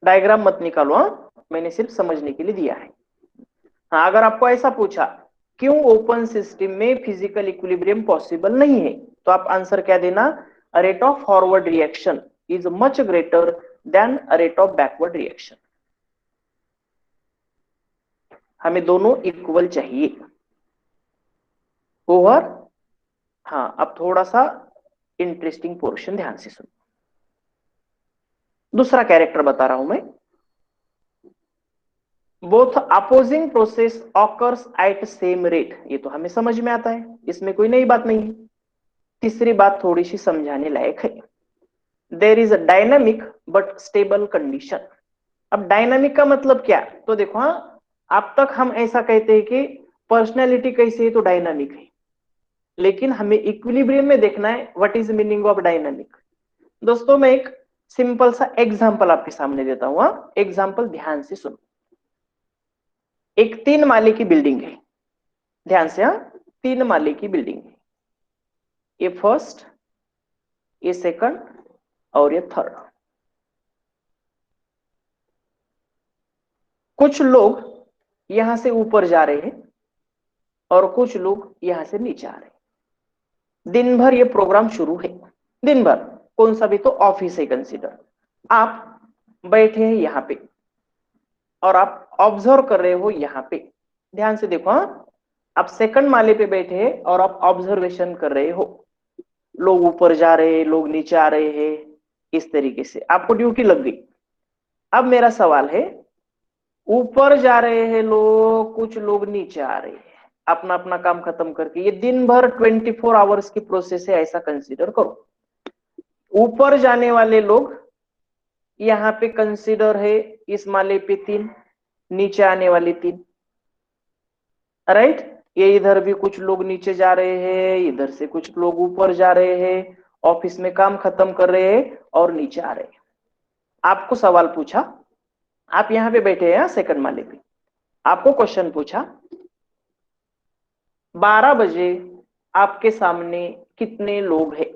Diagram मत निकालो, हाँ मैंने सिर्फ समझने के लिए दिया है। हाँ, अगर आपको ऐसा पूछा क्यों ओपन सिस्टम में फिजिकल इक्विलिब्रियम पॉसिबल नहीं है, तो आप आंसर क्या देना? Rate of forward reaction is much greater than rate of backward reaction. हमें दोनों इक्वल चाहिए। ओवर। हाँ, अब थोड़ा सा इंटरेस्टिंग पोर्शन ध्यान से सुनो। दूसरा कैरेक्टर बता रहा हूं मैं, both opposing process occurs eight same rate, ये तो हमें समझ में आता है, इसमें कोई नई बात नहीं है। तीसरी बात थोड़ी सी समझाने लायक है, there is a dynamic but stable condition. अब डायनामिक का मतलब क्या, तो देखो, हाँ, अब तक हम ऐसा कहते हैं कि पर्सनैलिटी कैसी है तो डायनामिक है, लेकिन हमें इक्विलिब्रियम में देखना है what is meaning of dynamic. दोस्तों मैं एक सिंपल सा एग्जांपल आपके सामने देता हूं, एग्जांपल ध्यान से सुनो। एक 3 माले की बिल्डिंग है, ध्यान से, 3 माले की बिल्डिंग है, ये फर्स्ट, ये सेकंड और ये थर्ड। कुछ लोग यहां से ऊपर जा रहे हैं और कुछ लोग यहां से नीचे आ रहे हैं। दिन भर ये प्रोग्राम शुरू है, दिन भर, कौन सा भी तो ऑफिस है कंसीडर। आप बैठे हैं यहां पे और आप ऑब्जर्व कर रहे हो यहां पे, ध्यान से देखो, आप सेकंड माले पे बैठे हैं और आप ऑब्जर्वेशन कर रहे हो, लोग ऊपर जा रहे हैं, लोग नीचे आ रहे हैं, इस तरीके से आपको ड्यूटी लग गई। अब मेरा सवाल है, ऊपर जा रहे हैं लोग, कुछ लोग नीचे आ रहे हैं अपना अपना काम खत्म करके, ये दिन भर 24 आवर्स की प्रोसेस है, ऐसा कंसीडर करो। ऊपर जाने वाले लोग यहाँ पे कंसीडर है, इस माले पे 3, नीचे आने वाले 3, राइट। ये इधर भी कुछ लोग नीचे जा रहे हैं, इधर से कुछ लोग ऊपर जा रहे हैं, ऑफिस में काम खत्म कर रहे हैं और नीचे आ रहे हैं। आपको सवाल पूछा, आप यहाँ पे बैठे हैं सेकंड माले पे, आपको क्वेश्चन पूछा 12 बजे आपके सामने कितने लोग हैं,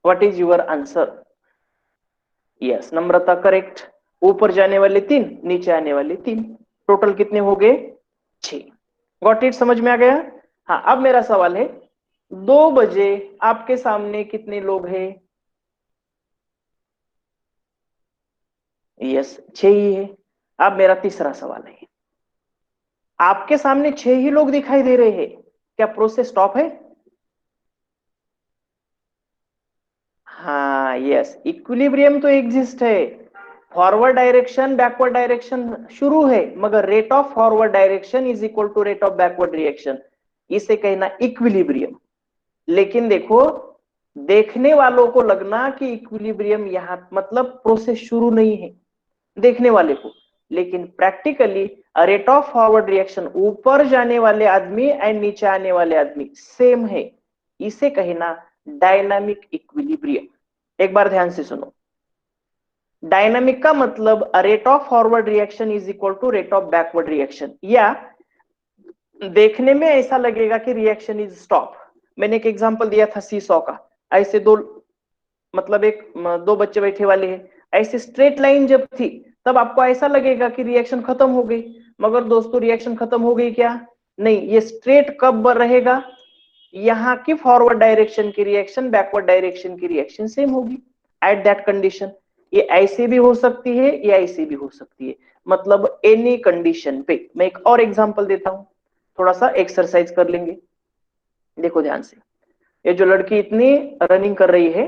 what is your answer. Yes, Namrata correct. ऊपर जाने वाले 3, नीचे आने वाले 3, टोटल कितने हो गए, 6। गॉट इट, समझ में आ गया। हाँ, अब मेरा सवाल है 2 बजे आपके सामने कितने लोग हैं। यस, 6 ही है। अब मेरा तीसरा सवाल है, आपके सामने 6 ही लोग दिखाई दे रहे हैं, क्या प्रोसेस स्टॉप है। हाँ, यस, इक्विलिब्रियम तो एग्जिस्ट है, फॉरवर्ड डायरेक्शन बैकवर्ड डायरेक्शन शुरू है, मगर rate of forward direction is equal to rate of backward reaction, इसे कहना इक्विलिब्रियम। लेकिन देखो, देखने वालों को लगना कि इक्विलिब्रियम यहां मतलब प्रोसेस शुरू नहीं है, देखने वाले को, लेकिन practically rate of forward reaction ऊपर जाने वाले आदमी एंड नीचे आने वाले आदमी सेम है, इसे कहना डायनामिक इक्विलिब्रियम। एक बार ध्यान से सुनो, डायनामिक का मतलब rate of forward reaction is equal to rate of backward reaction, या देखने में ऐसा लगेगा कि रिएक्शन इज स्टॉप। मैंने एक एग्जांपल दिया था सीसॉ का, ऐसे दो, मतलब एक 2 बच्चे बैठे वाले हैं, ऐसे स्ट्रेट लाइन जब थी तब आपको ऐसा लगेगा कि रिएक्शन खत्म हो गई, मगर दोस्तों रिएक्शन खत्म हो गई क्या, नहीं, ये स्ट्रेट कब रहेगा, यहाँ की फॉरवर्ड डायरेक्शन की रिएक्शन बैकवर्ड डायरेक्शन की रिएक्शन सेम होगी एट दैट कंडीशन। ये ऐसे भी हो सकती है या ऐसे भी हो सकती है, मतलब एनी कंडीशन पे। मैं एक और एग्जांपल देता हूं, थोड़ा सा एक्सरसाइज कर लेंगे, देखो ध्यान से। ये जो लड़की इतनी रनिंग कर रही है,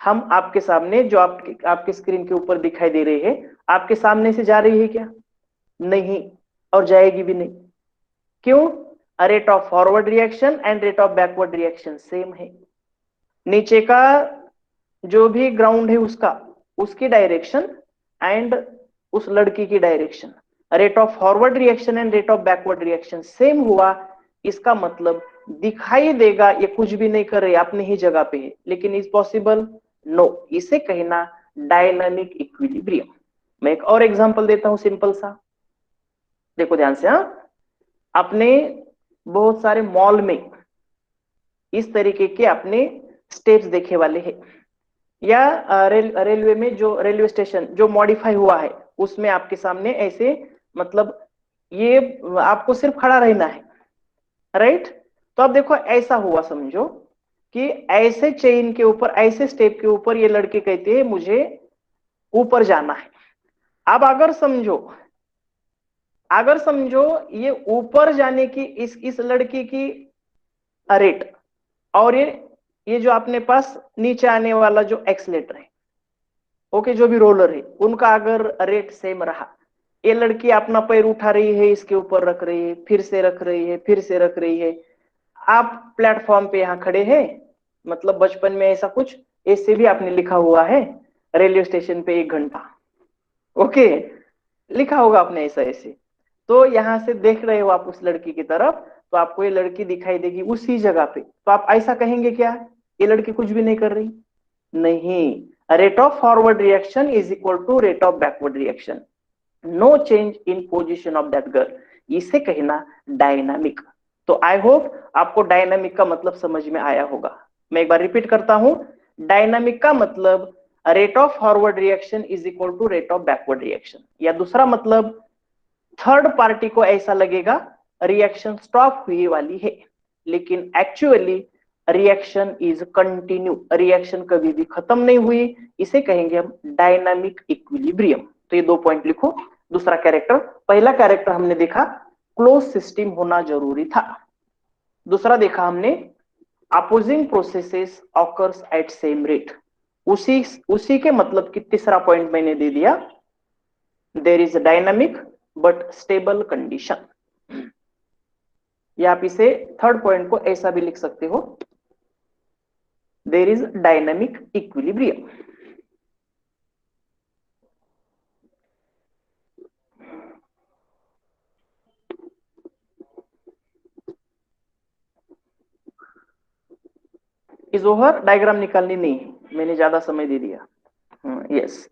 हम आपके सामने जो आपके स्क्रीन के ऊपर दिखाई दे रही है, आपके सामने से जा रही है क्या, नहीं, और जाएगी भी नहीं। क्यों, rate of forward reaction and rate of backward reaction same है। नीचे का जो भी ग्राउंड है उसका, उसकी डायरेक्शन एंड उस लड़की की direction, rate of forward reaction and rate of backward reaction same हुआ, इसका मतलब दिखाई देगा ये कुछ भी नहीं कर रही, अपनी ही जगह पे है, लेकिन इज पॉसिबल, नो, इसे कहना डायनामिक इक्विलिब्रियम। मैं एक और एग्जांपल देता हूं सिंपल सा, देखो ध्यान से। अपने बहुत सारे मॉल में इस तरीके के अपने स्टेप्स देखे वाले हैं, या रेलवे में जो रेलवे स्टेशन जो मॉडिफाई हुआ है उसमें आपके सामने ऐसे, मतलब ये आपको सिर्फ खड़ा रहना है, राइट। तो अब देखो ऐसा हुआ, समझो कि ऐसे चेन के ऊपर, ऐसे स्टेप के ऊपर ये लड़के कहते हैं मुझे ऊपर जाना है। अब अगर समझो ये ऊपर जाने की इस लड़की की रेट, और ये जो अपने पास नीचे आने वाला जो एक्सलेटर है, ओके, जो भी रोलर है उनका अगर रेट सेम रहा, ये लड़की अपना पैर उठा रही है, इसके ऊपर रख रही है, फिर से रख रही है, फिर से रख रही है, आप प्लेटफॉर्म पे यहाँ खड़े हैं, मतलब बचपन में ऐसा कुछ ऐसे भी आपने लिखा हुआ है, रेलवे स्टेशन पे 1 घंटा, ओके, लिखा होगा आपने ऐसा ऐसे। तो यहाँ से देख रहे हो आप उस लड़की की तरफ, तो आपको ये लड़की दिखाई देगी उसी जगह पे, तो आप ऐसा कहेंगे क्या, ये लड़की कुछ भी नहीं कर रही? नहीं, rate of forward reaction is equal to rate of backward reaction, no change in position of that girl, इसे कहना डायनामिक। तो आई होप आपको डायनामिक का मतलब समझ में आया होगा। मैं एक बार रिपीट करता हूं, डायनामिक का मतलब rate of forward reaction is equal to rate of backward reaction, या दूसरा मतलब थर्ड पार्टी को ऐसा लगेगा रिएक्शन स्टॉप हुई वाली है, लेकिन actually reaction is continue, reaction कभी भी खत्म नहीं हुई, इसे कहेंगे हम डायनामिक इक्विलिब्रियम। तो ये 2 पॉइंट लिखो। दूसरा कैरेक्टर, पहला कैरेक्टर हमने देखा क्लोज सिस्टम होना जरूरी था, दूसरा देखा हमने opposing processes occurs eight same rate, उसी उसी के मतलब कि तीसरा पॉइंट मैंने दे दिया, there is dynamic but stable condition, या आप इसे थर्ड पॉइंट को ऐसा भी लिख सकते हो, there is dynamic equilibrium. Is over, diagram निकालनी नहीं है, मैंने ज्यादा समय दे दिया। यस,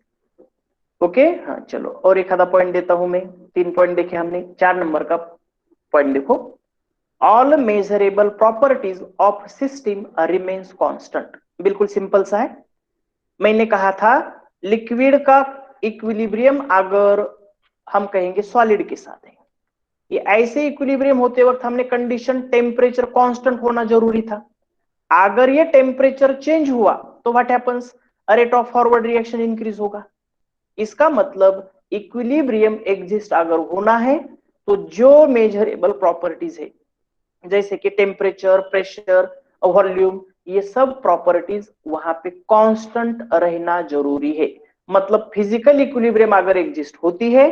ओके, हाँ चलो और एक आधा पॉइंट देता हूं मैं। 3 पॉइंट देखे हमने, 4 नंबर का पॉइंट देखो, all measurable properties of system remains constant, बिल्कुल सिंपल सा है। मैंने कहा था लिक्विड का इक्विलिब्रियम अगर हम कहेंगे सॉलिड के साथ है, ये ऐसे इक्विलिब्रियम होते वक्त हमने कंडीशन टेम्परेचर कांस्टेंट होना जरूरी था। अगर ये टेम्परेचर चेंज हुआ तो what happens, rate of forward reaction increase होगा। इसका मतलब इक्विलिब्रियम एग्जिस्ट अगर होना है तो जो मेजरेबल प्रॉपर्टीज है, जैसे कि टेम्परेचर, प्रेशर, वॉल्यूम, ये सब प्रॉपर्टीज वहां पे कांस्टेंट रहना जरूरी है। मतलब फिजिकल इक्विलिब्रियम अगर एग्जिस्ट होती है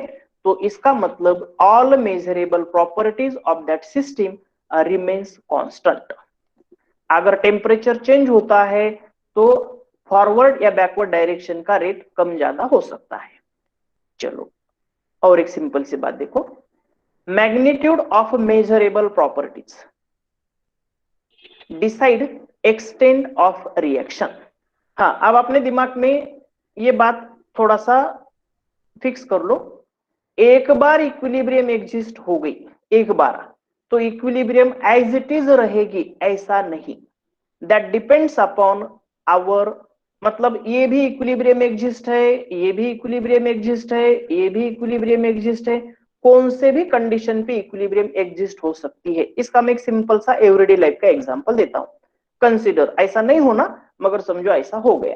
तो इसका मतलब all measurable properties of that system remains constant. अगर टेम्परेचर चेंज होता है तो फॉरवर्ड या बैकवर्ड डायरेक्शन का रेट कम ज्यादा हो सकता है। चलो और एक सिंपल सी बात देखो, magnitude of measurable properties decide extent of reaction. हाँ, अब अपने दिमाग में ये बात थोड़ा सा फिक्स कर लो, एक बार इक्विलिब्रियम एग्जिस्ट हो गई, एक बार, तो इक्विलिब्रियम एज इट इज रहेगी ऐसा नहीं, दैट डिपेंड्स अपॉन आवर, मतलब ये भी इक्विलिब्रियम एग्जिस्ट है, ये भी इक्विलिब्रियम एग्जिस्ट है, ये भी इक्विलिब्रियम एग्जिस्ट है, कौन से भी कंडीशन पे इक्विलिब्रियम एग्जिस्ट हो सकती है। इसका मैं एक सिंपल सा एवरीडे लाइफ का एग्जांपल देता हूं। कंसीडर, ऐसा नहीं होना मगर समझो ऐसा हो गया,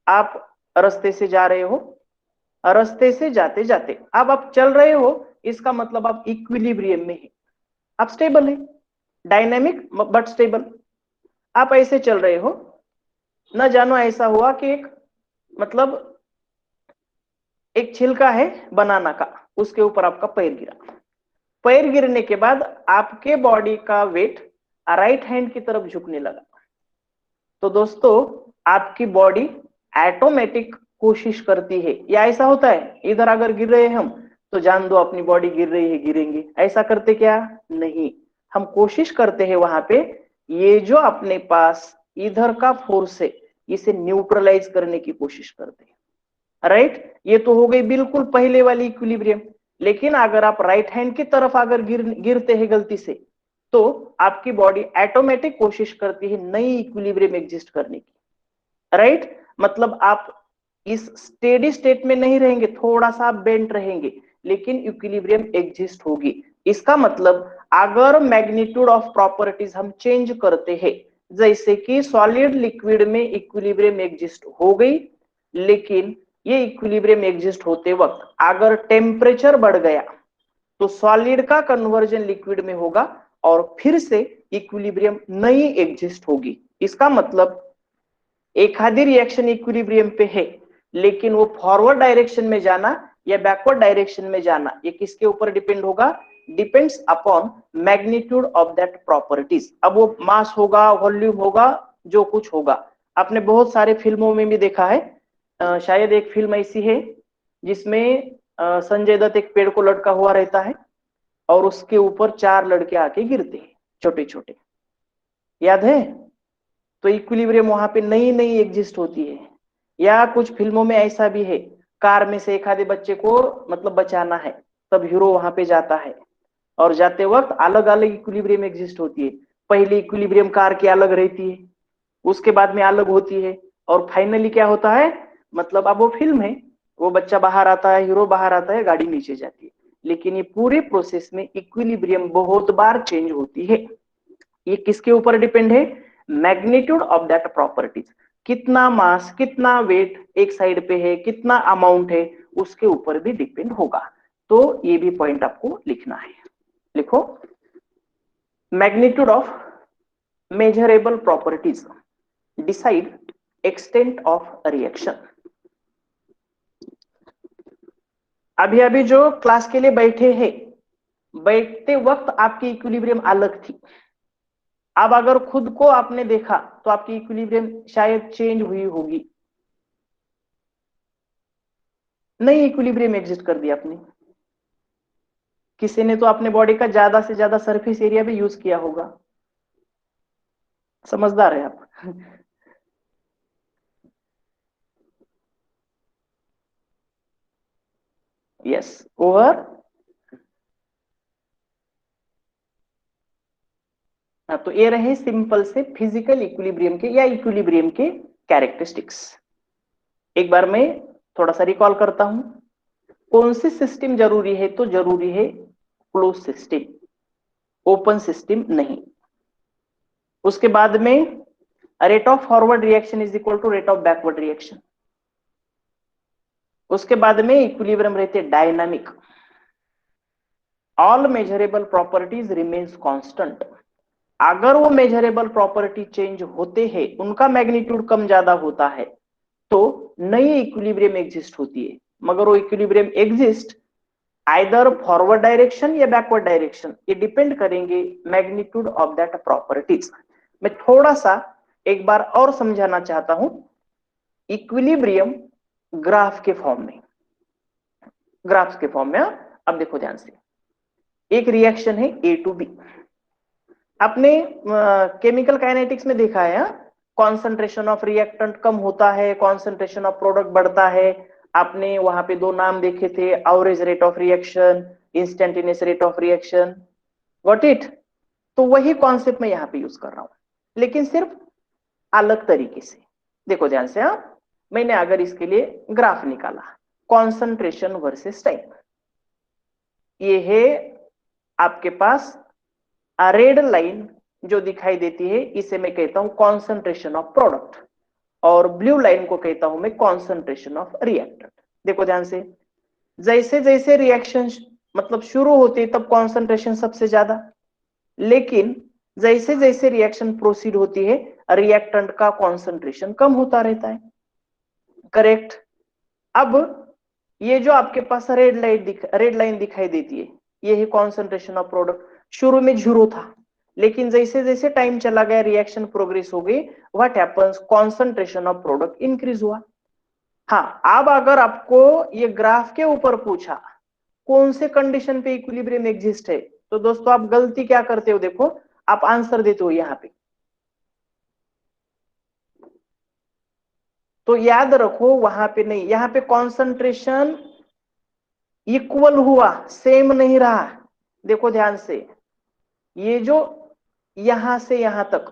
आप रास्ते से जा रहे हो, रास्ते से जाते जाते अब आप चल रहे हो, इसका मतलब आप इक्विलिब्रियम में है, आप स्टेबल है, डायनेमिक बट स्टेबल। आप ऐसे चल रहे हो, न जानो ऐसा हुआ कि एक, मतलब एक छिलका है बनाना का, उसके ऊपर आपका पैर गिरा, पैर गिरने के बाद आपके बॉडी का वेट राइट हैंड की तरफ झुकने लगा, तो दोस्तों आपकी बॉडी ऑटोमेटिक कोशिश करती है, या ऐसा होता है इधर अगर गिर रहे हैं हम तो जान दो अपनी बॉडी गिर रही है, गिरेंगे, ऐसा करते क्या? नहीं, हम कोशिश करते हैं वहां पे ये जो अपने पास इधर का फोर्स है इसे न्यूट्रलाइज करने की कोशिश करते हैं, राइट। ये तो हो गई बिल्कुल पहले वाली इक्विलिब्रियम, लेकिन अगर आप राइट हैंड की तरफ अगर गिरते हैं गलती से, तो आपकी बॉडी ऑटोमेटिक कोशिश करती है नई इक्विलिब्रियम एग्जिस्ट करने की, राइट। मतलब आप इस स्टेडी स्टेट में नहीं रहेंगे, थोड़ा सा आप बेंट रहेंगे, लेकिन इक्विलिब्रियम एग्जिस्ट होगी। इसका मतलब अगर मैग्नीट्यूड ऑफ प्रॉपर्टीज हम चेंज करते हैं, जैसे कि सॉलिड लिक्विड में इक्विलिब्रियम एग्जिस्ट हो गई, लेकिन ये इक्विलिब्रियम एग्जिस्ट होते वक्त अगर टेम्परेचर बढ़ गया तो सॉलिड का कन्वर्जन लिक्विड में होगा और फिर से इक्विलिब्रियम नई एग्जिस्ट होगी। इसका मतलब एखादी रिएक्शन इक्विलिब्रियम पे है लेकिन वो फॉरवर्ड डायरेक्शन में जाना या बैकवर्ड डायरेक्शन में जाना ये किसके ऊपर डिपेंड होगा? Depends upon magnitude of that properties. अब वो मास होगा, वॉल्यूम होगा, जो कुछ होगा। आपने बहुत सारे फिल्मों में भी देखा है, शायद एक फिल्म ऐसी है जिसमें संजय दत्त एक पेड़ को लटका हुआ रहता है और उसके ऊपर 4 लड़के आके गिरते हैं, छोटे छोटे, याद है? तो इक्विलिब्रियम वहां पे नई नई एग्जिस्ट होती है। या कुछ फिल्मों में ऐसा भी है, कार में से एक आधे बच्चे को मतलब बचाना है, तब हीरो वहां पे जाता है और जाते वक्त अलग अलग इक्विलिब्रियम एग्जिस्ट होती है। पहली इक्विलिब्रियम कार की अलग रहती है, उसके बाद में अलग होती है, और फाइनली क्या होता है, मतलब अब वो फिल्म है, वो बच्चा बाहर आता है, हीरो बाहर आता है, गाड़ी नीचे जाती है। लेकिन ये पूरे प्रोसेस में इक्विलिब्रियम बहुत बार चेंज होती है। ये किसके ऊपर डिपेंड है? Magnitude of that properties. कितना मास, कितना वेट एक साइड पे है, कितना अमाउंट है, उसके ऊपर भी डिपेंड होगा। तो ये भी पॉइंट आपको लिखना है। लिखो, magnitude of measurable properties decide extent of reaction. अभी अभी जो क्लास के लिए बैठे हैं, बैठते वक्त आपकी इक्विलिब्रियम अलग थी। अब अगर खुद को आपने देखा तो आपकी इक्विलिब्रियम शायद चेंज हुई होगी। नई इक्विलिब्रियम एग्जिस्ट कर दिया आपने। किसी ने तो अपने बॉडी का ज्यादा से ज्यादा सरफेस एरिया भी यूज किया होगा। समझदार है आप। Yes, over. तो ये रहे सिंपल से फिजिकल इक्विलिब्रियम के या इक्विलिब्रियम के कैरेक्टरिस्टिक्स। एक बार मैं थोड़ा सा रिकॉल करता हूं। कौन सी सिस्टम जरूरी है? तो जरूरी है क्लोज सिस्टम, ओपन सिस्टम नहीं। उसके बाद में rate of forward reaction is equal to rate of backward reaction. उसके बाद में इक्विलिब्रियम रहते dynamic. All measurable properties remains constant. अगर वो मेजरेबल प्रॉपर्टी चेंज होते हैं, उनका मैग्नीट्यूड कम ज्यादा होता है, तो नई इक्विलिब्रियम एग्जिस्ट होती है। मगर वो equilibrium exist either forward direction या बैकवर्ड डायरेक्शन, ये डिपेंड करेंगे मैग्नीट्यूड ऑफ दैट प्रॉपर्टीज। मैं थोड़ा सा एक बार और समझाना चाहता हूं। इक्विलिब्रियम ग्राफ के फॉर्म में, ग्राफ के फॉर्म में। अब देखो ध्यान से, एक रिएक्शन है ए टू बी। आपने केमिकल काइनेटिक्स में देखा है, कॉन्सेंट्रेशन ऑफ रिएक्टेंट कम होता है, कॉन्सेंट्रेशन ऑफ प्रोडक्ट बढ़ता है। आपने वहां पे दो नाम देखे थे, average rate of reaction, instantaneous rate of reaction. Got it? तो वही कॉन्सेप्ट मैं यहाँ पे यूज कर रहा हूं, लेकिन सिर्फ अलग तरीके से। देखो ध्यान से, मैंने अगर इसके लिए ग्राफ निकाला, कॉन्सेंट्रेशन वर्सेस टाइम, ये है आपके पास रेड लाइन जो दिखाई देती है, इसे मैं कहता हूं कॉन्सेंट्रेशन ऑफ प्रोडक्ट, और ब्लू लाइन को कहता हूं मैं कॉन्सेंट्रेशन ऑफ रिएक्टेंट। देखो ध्यान से, जैसे जैसे रिएक्शन मतलब शुरू होती है तब कॉन्सेंट्रेशन सबसे ज्यादा, लेकिन जैसे जैसे रिएक्शन प्रोसीड होती है रिएक्टेंट का कॉन्सेंट्रेशन कम होता रहता है। करेक्ट? अब ये जो आपके पास रेड लाइन दिखाई देती है, ये है कॉन्सेंट्रेशन ऑफ प्रोडक्ट। शुरू में 0 था, लेकिन जैसे जैसे टाइम चला गया, रिएक्शन प्रोग्रेस हो गई, what happens, concentration of product increase हुआ। हाँ, अब अगर आपको ये ग्राफ के ऊपर पूछा कौन से कंडीशन पे इक्विलिब्रियम एग्जिस्ट है, तो दोस्तों आप गलती क्या करते हो, देखो आप आंसर देते हो यहां पे। तो याद रखो वहां पे नहीं, यहां पे कॉन्सेंट्रेशन इक्वल हुआ, सेम नहीं रहा। देखो ध्यान से, ये जो यहां से यहां तक,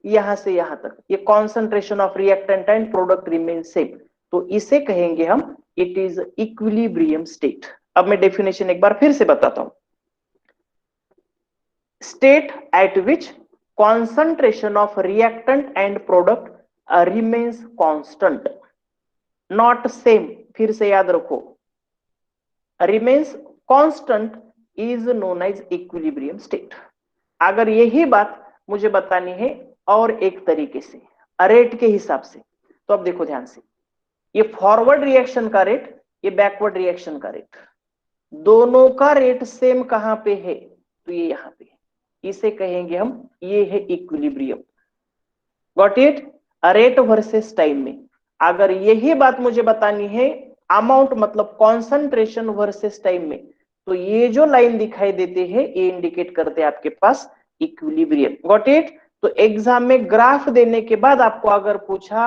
यहां से यहां तक, ये concentration of reactant and product remain same, तो इसे कहेंगे हम इट इज इक्विलिब्रियम स्टेट। अब मैं डेफिनेशन एक बार फिर से बताता हूं। State eight which concentration of reactant and product remains constant, not same। फिर से याद रखो, remains constant is known as equilibrium state। अगर यही बात मुझे बतानी है और एक तरीके से, रेट के हिसाब से, तो अब देखो ध्यान से, ये फॉरवर्ड रिएक्शन का रेट, ये बैकवर्ड रिएक्शन का रेट, दोनों का रेट सेम कहां पे है? तो ये यहां पे है, इसे कहेंगे हम, ये है equilibrium. Got it? Rate versus time में अगर यही बात मुझे बतानी है, अमाउंट मतलब कॉन्सेंट्रेशन वर्सेस टाइम में, तो ये जो लाइन दिखाई देते हैं ये इंडिकेट करते हैं आपके पास इक्विलिब्रियम। Got it? तो एग्जाम में ग्राफ देने के बाद आपको अगर पूछा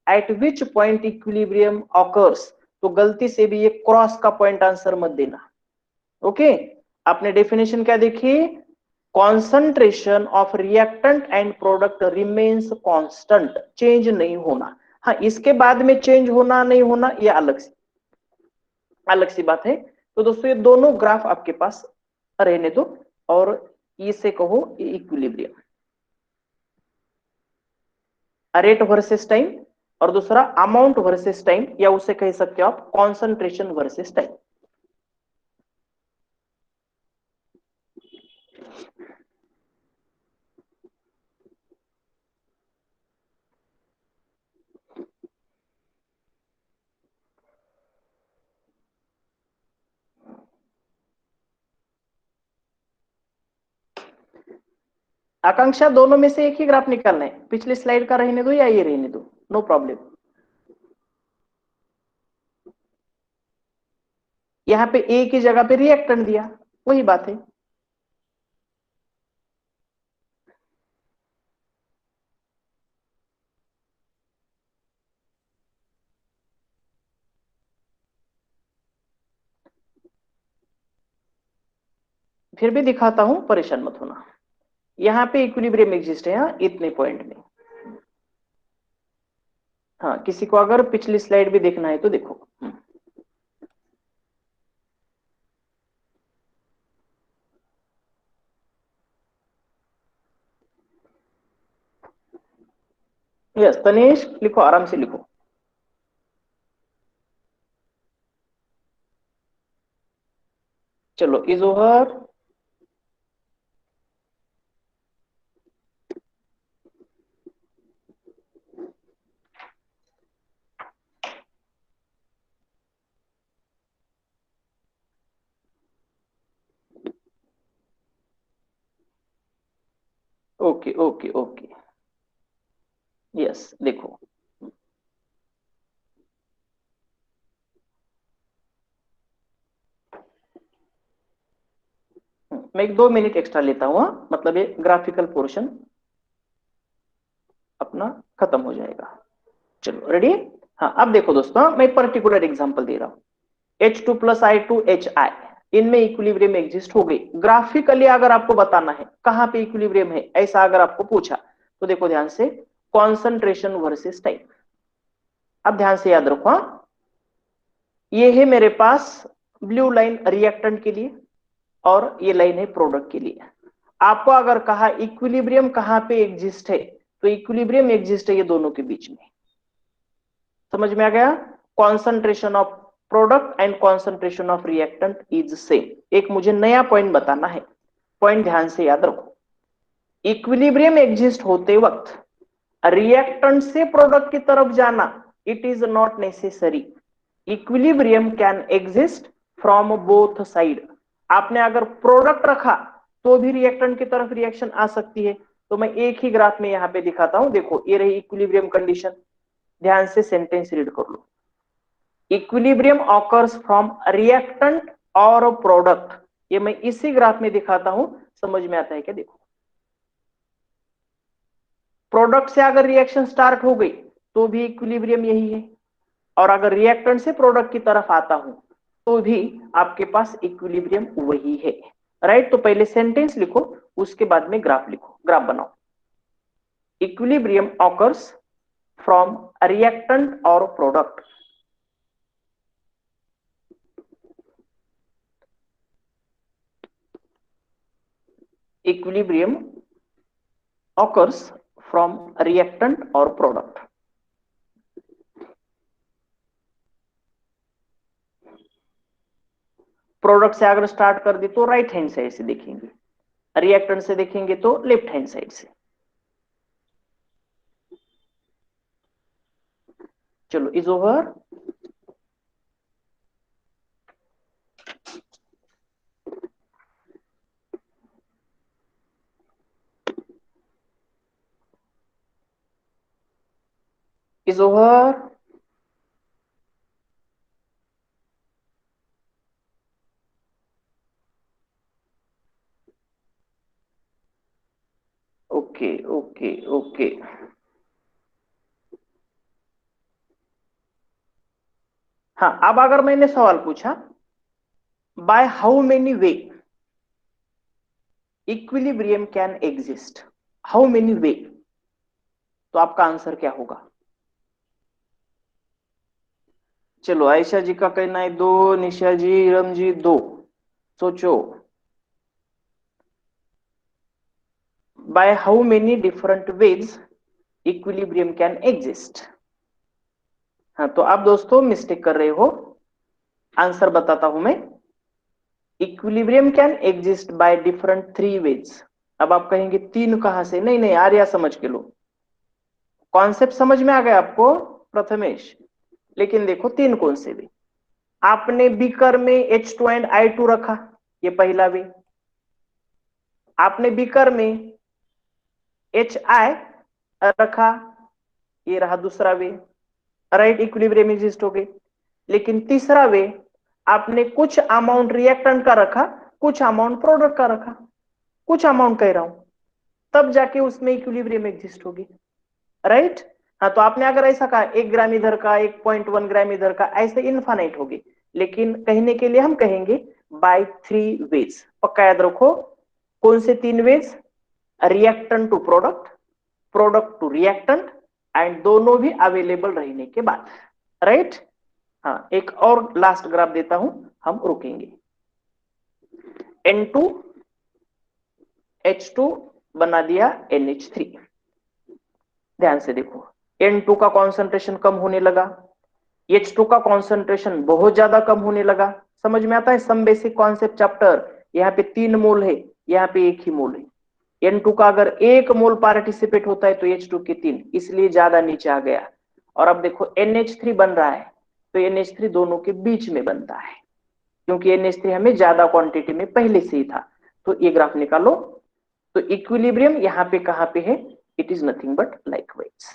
eight which point equilibrium occurs, तो गलती से भी ये क्रॉस का पॉइंट आंसर मत देना। ओके, आपने डेफिनेशन क्या देखी? Concentration of reactant and product remains constant, change नहीं होना। हाँ, इसके बाद में चेंज होना नहीं होना ये अलग सी बात है। तो दोस्तों ये दोनों ग्राफ आपके पास रहने दो और इसे कहो इक्विलिब्रियम, रेट वर्सेस टाइम, और दूसरा अमाउंट वर्सेस टाइम, या उसे कह सकते हो आप कॉन्सेंट्रेशन वर्सेस टाइम। आकांक्षा, दोनों में से एक ही ग्राफ निकालना है, पिछली स्लाइड का रहने दो या ये रहने दो, नो प्रॉब्लम। यहां पे ए की जगह पे रिएक्टेंट दिया, वही बात है। फिर भी दिखाता हूं, परेशान मत होना। यहाँ पे इक्विलिब्रियम एग्जिस्ट है, हाँ, इतने पॉइंट में। हाँ, किसी को अगर पिछली स्लाइड भी देखना है तो देखो। यस तनेश, लिखो, आराम से लिखो। चलो, is over. Okay okay okay, yes देखो। मैं एक 2 मिनट एक्स्ट्रा लेता हूँ, हाँ? मतलब ये ग्राफिकल पोर्शन अपना खत्म हो जाएगा। चलो रेडी? हाँ, अब देखो दोस्तों, मैं एक पर्टिकुलर एग्जांपल दे रहा हूँ। H2 प्लस I2HI, इनमें इक्विलिब्रियम एग्जिस्ट हो गई। ग्राफिकली अगर आपको बताना है कहां पे इक्विलिब्रियम है, ऐसा अगर आपको पूछा, तो देखो ध्यान से, कॉन्सेंट्रेशन वर्सेस टाइम। अब ध्यान से याद रखो, हाँ? ये है मेरे पास ब्लू लाइन रिएक्टेंट के लिए और ये लाइन है प्रोडक्ट के लिए। आपको अगर कहा इक्विलिब्रियम कहां पे एग्जिस्ट है, तो इक्विलिब्रियम एग्जिस्ट है ये दोनों के बीच में। समझ में आ गया? Concentration of product and concentration of reactant is same. एक मुझे नया पॉइंट बताना है, पॉइंट ध्यान से याद रखो। इक्विलिब्रियम एग्जिस्ट होते वक्त रिएक्टेंट से प्रोडक्ट की तरफ जाना, it is not necessary. Equilibrium can exist from both side. आपने अगर प्रोडक्ट रखा तो भी रिएक्टेंट की तरफ रिएक्शन आ सकती है। तो मैं एक ही ग्राफ में यहां पे दिखाता हूं, देखो ये रही इक्विलिब्रियम कंडीशन। ध्यान से सेंटेंस रीड कर लो। इक्विलिब्रियम ऑकर्स फ्रॉम रिएक्टेंट और प्रोडक्ट, ये मैं इसी ग्राफ में दिखाता हूं, समझ में आता है क्या? देखो, प्रोडक्ट से अगर रिएक्शन स्टार्ट हो गई तो भी इक्विलिब्रियम यही है, और अगर रिएक्टेंट से प्रोडक्ट की तरफ आता हूं तो भी आपके पास इक्विलिब्रियम वही है। राइट? तो पहले सेंटेंस लिखो, उसके बाद में ग्राफ लिखो, ग्राफ बनाओ। इक्विलिब्रियम ऑकर्स फ्रॉम रिएक्टेंट और product. Equilibrium occurs from reactant or product। Product से अगर स्टार्ट कर दी तो राइट हैंड साइड से देखेंगे, रिएक्टेंट से देखेंगे तो लेफ्ट हैंड साइड से। चलो is over. Is over. Okay okay okay. हाँ, अब अगर मैंने सवाल पूछा by how many way equilibrium can exist, how many वे, तो आपका आंसर क्या होगा? चलो आयशा जी का कहना है 2, निशा जी, इरम जी 2। सोचो by how many different ways equilibrium can exist. हाँ, तो आप दोस्तों मिस्टेक कर रहे हो। आंसर बताता हूं मैं। Equilibrium can exist by different 3 ways. अब आप कहेंगे 3 कहां से? नहीं नहीं, आर्या समझ के लो, कॉन्सेप्ट समझ में आ गया आपको प्रथमेश। लेकिन देखो 3 कौन से वे? आपने बीकर में H2 एंड I2 रखा, ये पहला वे। आपने बीकर में HI रखा, ये रहा दूसरा वे। राइट, इक्विलिब्रियम एग्जिस्ट हो गई। लेकिन तीसरा वे, आपने कुछ अमाउंट रिएक्टेंट का रखा, कुछ अमाउंट प्रोडक्ट का रखा, कुछ अमाउंट कह रहा हूं, तब जाके उसमें इक्विलिब्रियम एग्जिस्ट होगी। राइट। हाँ, तो आपने अगर ऐसा कहा 1 ग्राम इधर का, 1.1 ग्राम इधर का, ऐसे इनफाइनाइट होगी। लेकिन कहने के लिए हम कहेंगे बाय 3 वेज। पक्का याद रखो, कौन से 3 ways? Reactant to product, product to reactant, and दोनों भी अवेलेबल रहने के बाद। राइट। हाँ, एक और लास्ट ग्राफ देता हूं, हम रुकेंगे। N2 H2 बना दिया NH3। ध्यान से देखो, N2 का कॉन्सेंट्रेशन कम होने लगा, H2 का कॉन्सेंट्रेशन बहुत ज्यादा कम होने लगा। समझ में आता है? Some basic concept chapter. यहाँ पे 3 मोल है, यहाँ पे 1 ही मोल है। N2 का अगर 1 मोल पार्टिसिपेट होता है तो H2 के 3, इसलिए ज्यादा नीचे आ गया। और अब देखो NH3 बन रहा है, तो NH3 दोनों के बीच में बनता है, क्योंकि NH3 हमें ज्यादा क्वांटिटी में पहले से ही था। तो ये ग्राफ निकालो। तो इक्विलिब्रियम यहाँ पे कहां पे है? It is nothing but likewise.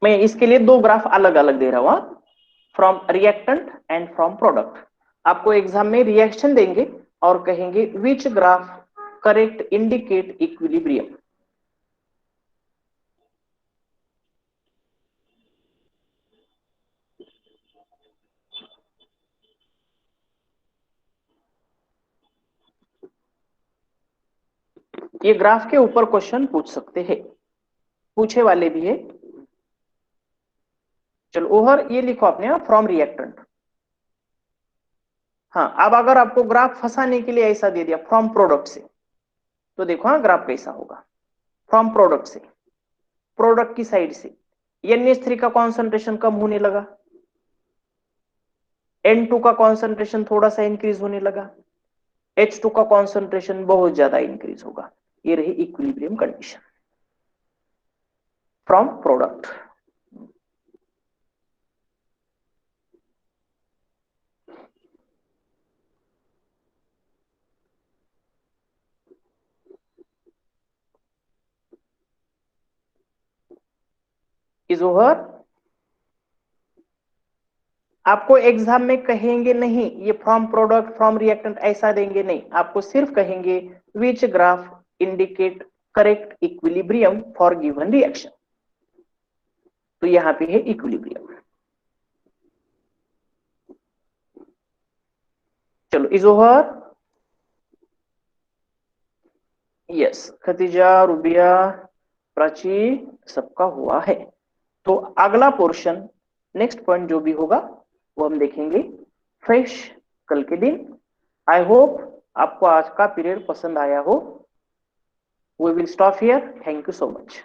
मैं इसके लिए 2 ग्राफ अलग अलग दे रहा हूं, from reactant and from product. आपको एग्जाम में रिएक्शन देंगे और कहेंगे which graph correct indicate equilibrium. ये ग्राफ के ऊपर क्वेश्चन पूछ सकते हैं, पूछे वाले भी है। चलो ओवर ये लिखो आपने, फ्रॉम रिएक्टेंट। हाँ, अब अगर आपको ग्राफ फंसाने के लिए ऐसा दे दिया फ्रॉम प्रोडक्ट से, तो देखो हाँ ग्राफ कैसा होगा। फ्रॉम प्रोडक्ट से, प्रोडक्ट की साइड से NH3 का कॉन्सेंट्रेशन कम होने लगा, N2 का कॉन्सेंट्रेशन थोड़ा सा इंक्रीज होने लगा, H2 का कॉन्सेंट्रेशन बहुत ज्यादा इंक्रीज होगा। ये रही equilibrium condition from product. Is over. आपको एग्जाम में कहेंगे नहीं ये फ्रॉम प्रोडक्ट फ्रॉम रिएक्टेंट ऐसा देंगे नहीं, आपको सिर्फ कहेंगे which graph indicate correct equilibrium for given reaction. तो यहां पे है इक्विलिब्रियम। चलो is over. Yes, Khatija, Rubia, Prachi, सबका हुआ है। तो अगला पोर्शन, नेक्स्ट पॉइंट जो भी होगा वो हम देखेंगे फ्रेश कल के दिन। आई होप आपको आज का पीरियड पसंद आया हो। We will stop here. Thank you so much.